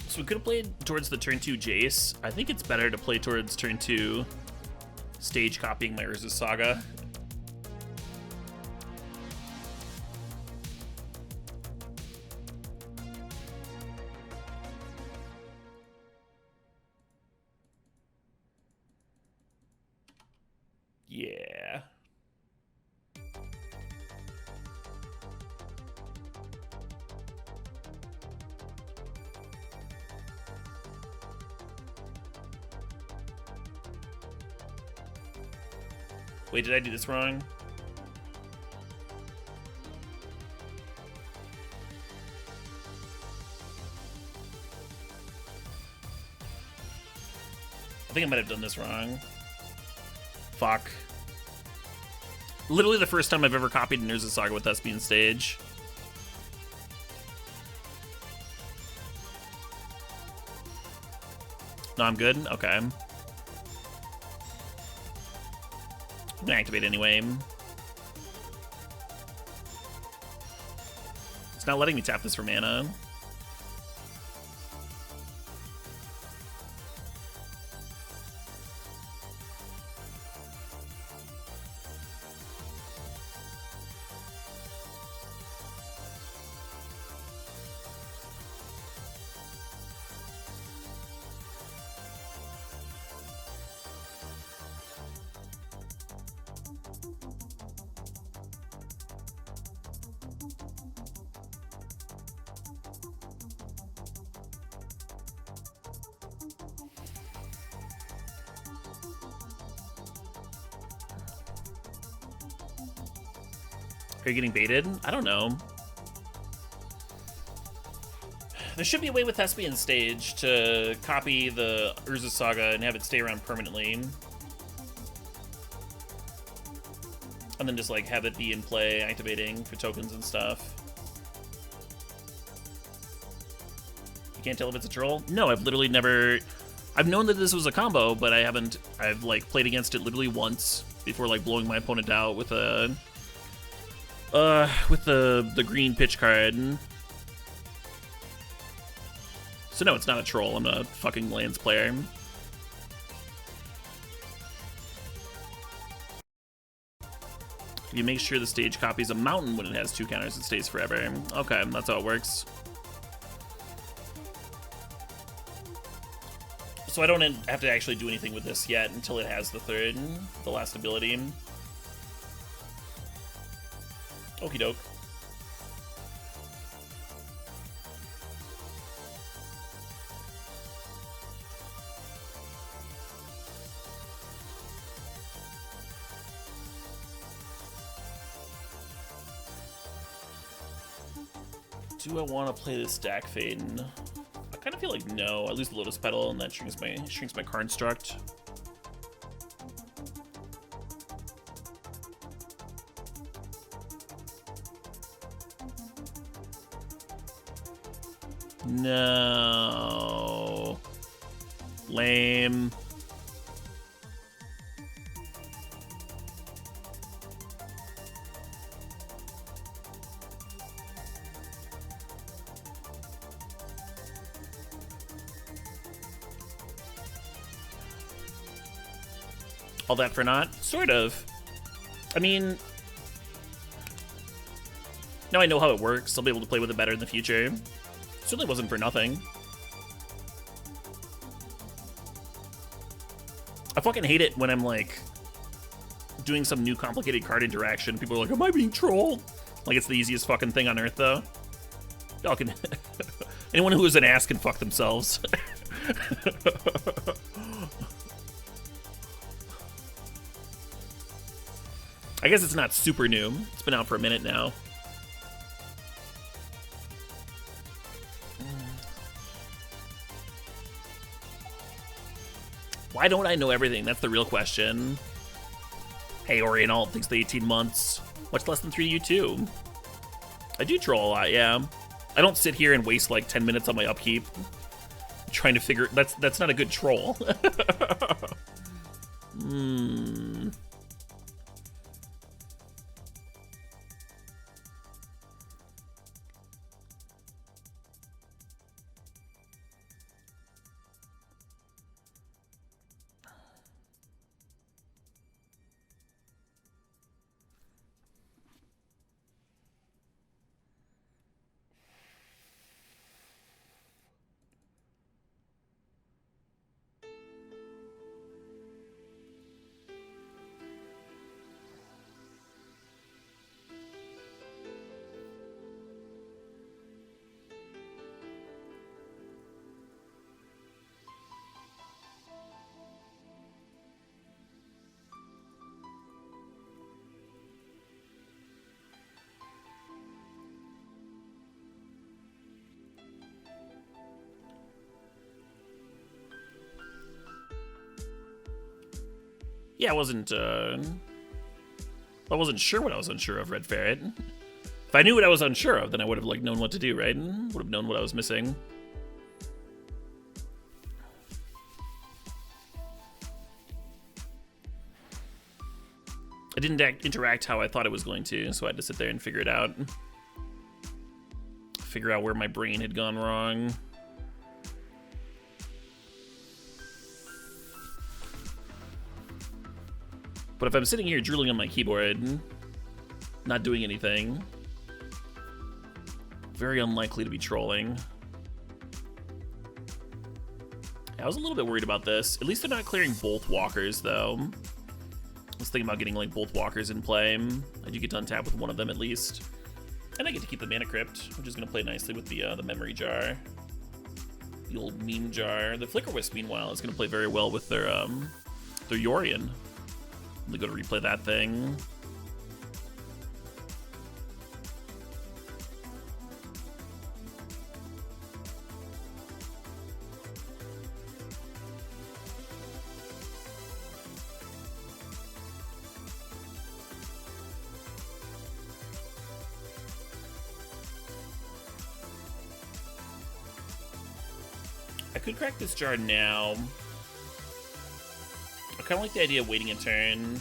So we could have played towards the turn 2 Jace. I think it's better to play towards turn 2 stage copying my Urza's Saga. Yeah. Wait, did I do this wrong? I think I might have done this wrong. Fuck. Literally the first time I've ever copied an Urza's Saga with Thespian Stage. No, I'm good? Okay. I'm gonna activate anyway. It's not letting me tap this for mana. Are you getting baited? I don't know. There should be a way with Thespian Stage to copy the Urza Saga and have it stay around permanently. And then just, like, have it be in play, activating for tokens and stuff. You can't tell if it's a troll? No, I've literally never... I've known that this was a combo, but I haven't... I've, like, played against it literally once before, like, blowing my opponent out with a... with the green pitch card. So no, it's not a troll. I'm a fucking lands player. If you make sure the stage copies a mountain when it has 2 counters, it stays forever. Okay, that's how it works. So I don't have to actually do anything with this yet until it has the last ability. Okie doke. Do I want to play this stack Faden? I kind of feel like no. I lose the Lotus Petal, and that shrinks my card struct. No. Lame. All that for naught? Sort of. I mean, now I know how it works. I'll be able to play with it better in the future. Certainly wasn't for nothing. I fucking hate it when I'm like doing some new complicated card interaction. People are like, am I being trolled? Like it's the easiest fucking thing on earth though. Y'all can anyone who is an ass can fuck themselves. I guess it's not super new. It's been out for a minute now. Why don't I know everything? That's the real question. Hey, Oriental, thanks for the 18 months. Much less than 3 to you, too. I do troll a lot, yeah. I don't sit here and waste like 10 minutes on my upkeep trying to figure... That's not a good troll. Yeah, I wasn't sure what I was unsure of, Red Ferret. If I knew what I was unsure of, then I would have like known what to do, right? Would have known what I was missing. I didn't interact how I thought it was going to, so I had to sit there and figure it out. Figure out where my brain had gone wrong. But if I'm sitting here drooling on my keyboard, not doing anything, very unlikely to be trolling. I was a little bit worried about this. At least they're not clearing both walkers, though. I was thinking about getting like both walkers in play. I do get to untap with one of them at least. And I get to keep the Mana Crypt, which is going to play nicely with the Memory Jar. The old meme jar. The Flicker Wisp, meanwhile, is going to play very well with their Yorion. They go to replay that thing. could crack this jar now. I kind of like the idea of waiting a turn.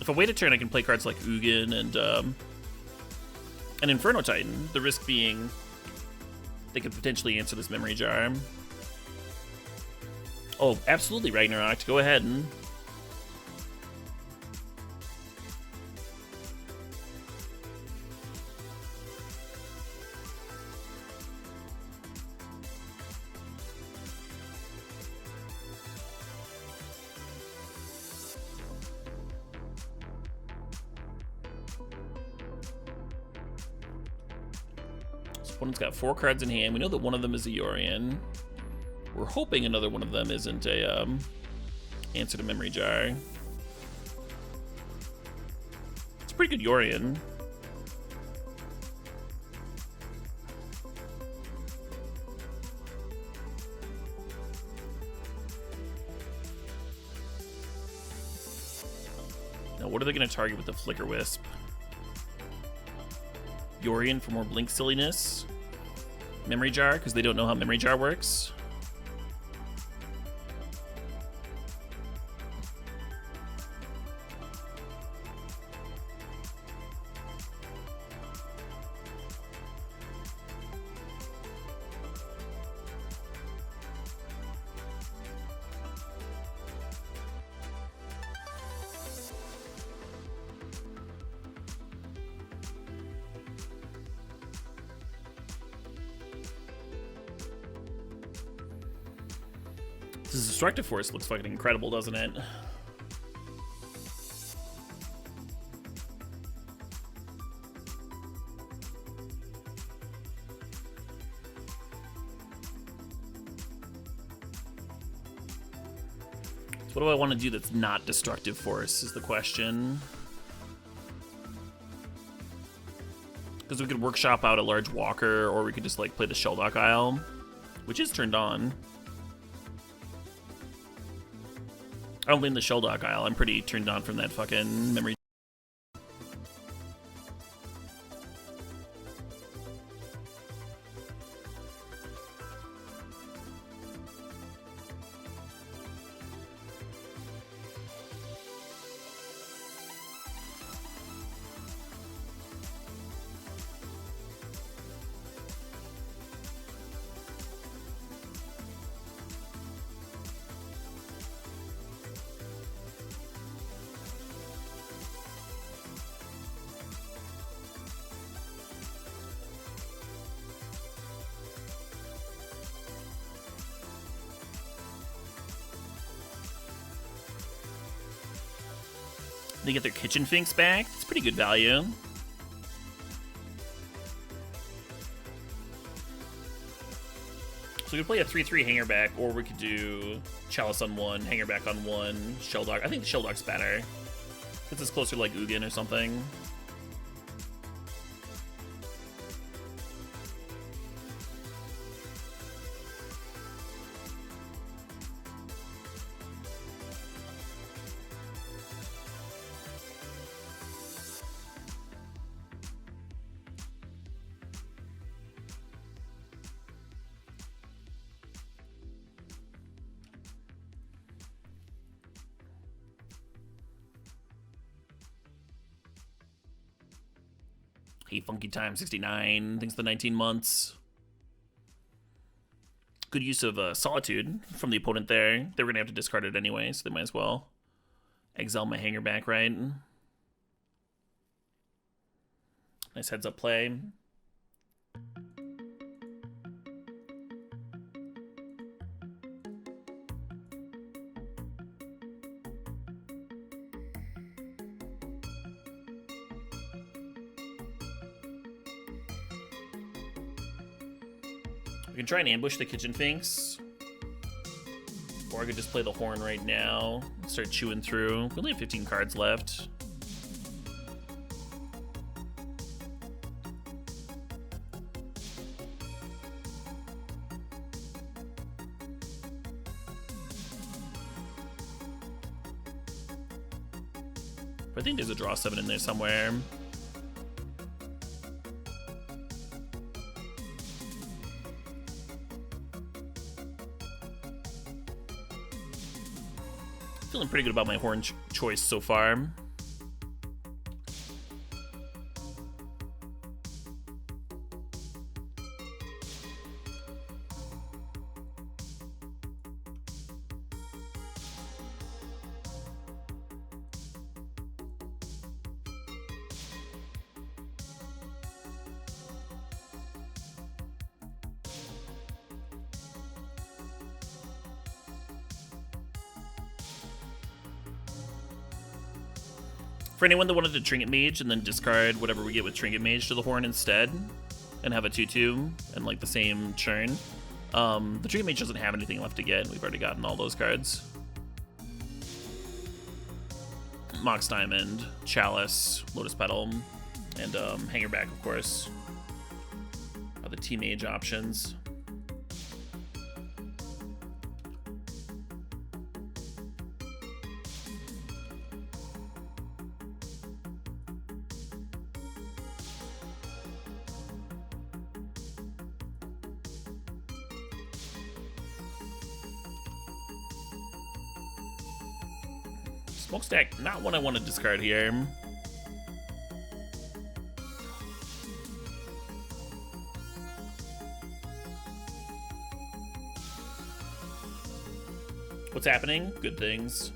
If I wait a turn, I can play cards like Ugin and Inferno Titan. The risk being they could potentially answer this memory jar. Oh, absolutely, Ragnarok. Go ahead and... Opponent's got 4 cards in hand. We know that one of them is a Yorion. We're hoping another one of them isn't a answer to memory jar. It's a pretty good Yorion. Now, what are they going to target with the Flicker Wisp? Yorion for more blink silliness. Memory jar, because they don't know how memory jar works. This Destructive Force looks fucking incredible, doesn't it? So what do I want to do that's not Destructive Force is the question. Because we could workshop out a large walker, or we could just like play the Sheldock Isle, which is turned on. I don't blame the Sheldock Isle. I'm pretty turned on from that fucking memory. They get their Kitchen Finks back. It's pretty good value. So we could play a 3/3 hanger back, or we could do Chalice on 1, hanger back on 1, Sheldock. I think the Sheldock's better. Gets us closer to like Ugin or something. Hey, Funky Time 69, thanks for the 19 months. Good use of Solitude from the opponent there. They were going to have to discard it anyway, so they might as well exile my hanger back, right? Nice heads up play. We can try and ambush the Kitchen Finks. Or I could just play the Horn right now. Start chewing through. We only have 15 cards left. But I think there's a draw 7 in there somewhere. Feeling pretty good about my horn choice so far. For anyone that wanted to Trinket Mage and then discard whatever we get with Trinket Mage to the Horn instead, and have a 2/2 and like the same churn, the Trinket Mage doesn't have anything left to get. We've already gotten all those cards. Mox Diamond, Chalice, Lotus Petal, and Hangerback, of course, are the T-Mage options. Smokestack, not one I want to discard here. What's happening? Good things.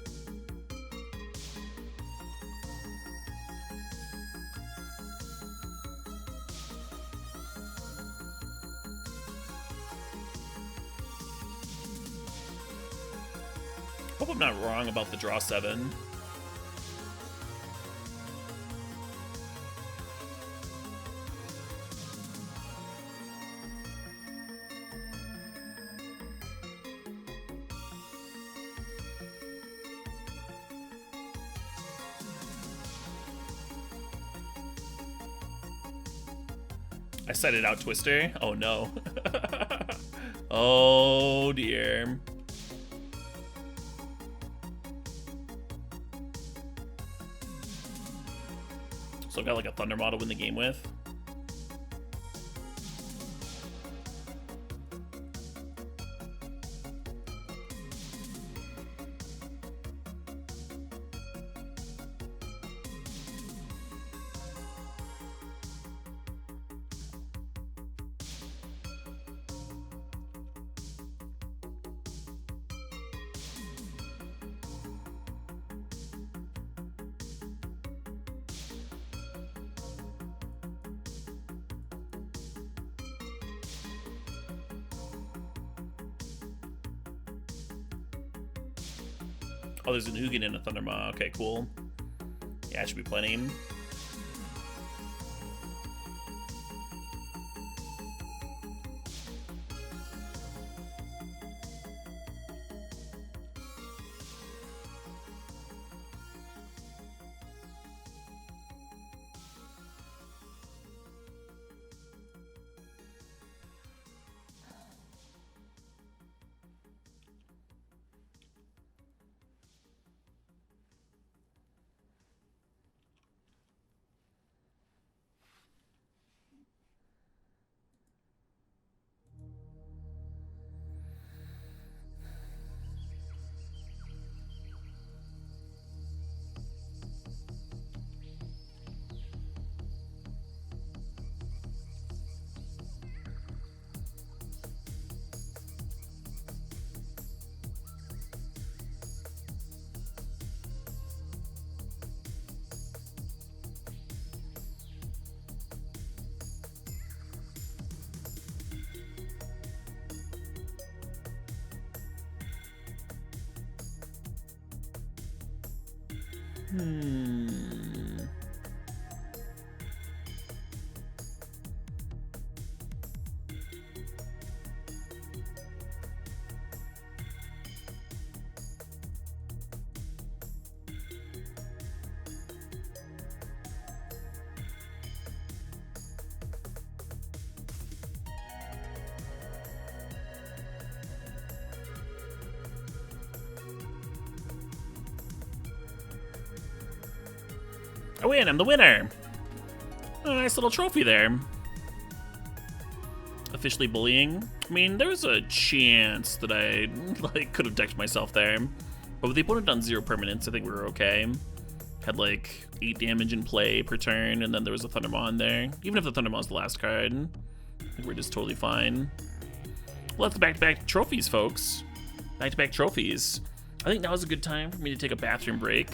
Hope I'm not wrong about the draw 7. I cited out Twister. Oh no. Oh dear. So I've got like a Thunder model to win the game with. Oh, there's an Ugin and a Thundermaw. Okay, cool. Yeah, it should be plenty. I win, I'm the winner. Oh, nice little trophy there. Officially bullying. I mean, there was a chance that I could have decked myself there. But with the opponent on 0 permanents, I think we were okay. Had like 8 damage in play per turn, and then there was a Thundermaw there. Even if the Thundermaw's the last card, I think we're just totally fine. Well, that's the back-to-back trophies, folks. Back-to-back trophies. I think now is a good time for me to take a bathroom break.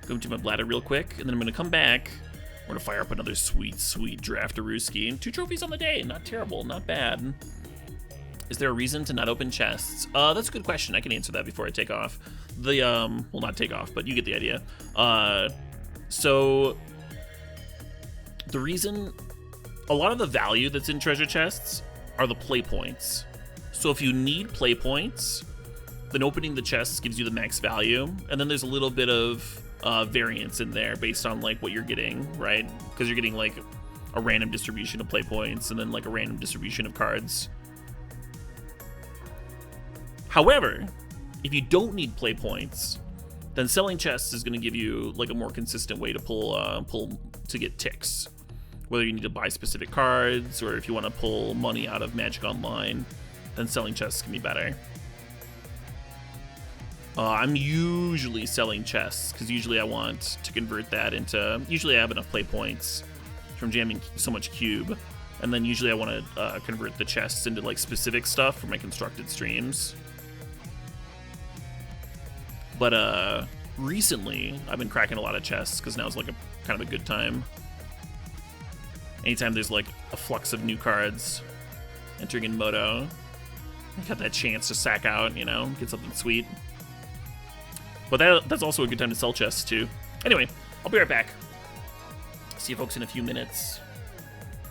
Go to my bladder real quick, and then I'm gonna come back. We're gonna fire up another sweet, sweet Draftarooski. 2 trophies on the day, not terrible, not bad. Is there a reason to not open chests? That's a good question. I can answer that before I take off. Well, not take off, but you get the idea. So the reason, a lot of the value that's in treasure chests are the play points. So if you need play points, then opening the chests gives you the max value, and then there's a little bit of variance in there based on like what you're getting, right? Because you're getting like a random distribution of play points and then like a random distribution of cards. However, if you don't need play points, then selling chests is going to give you like a more consistent way to pull to get ticks. Whether you need to buy specific cards or if you want to pull money out of Magic Online, then selling chests can be better. I'm usually selling chests because usually I want to convert that into. Usually I have enough play points from jamming so much cube, and then usually I want to convert the chests into like specific stuff for my constructed streams. But recently I've been cracking a lot of chests because now is like a kind of a good time. Anytime there's like a flux of new cards entering in Moto, I got that chance to sack out, you know, get something sweet. But that's also a good time to sell chests too. Anyway, I'll be right back. See you folks in a few minutes.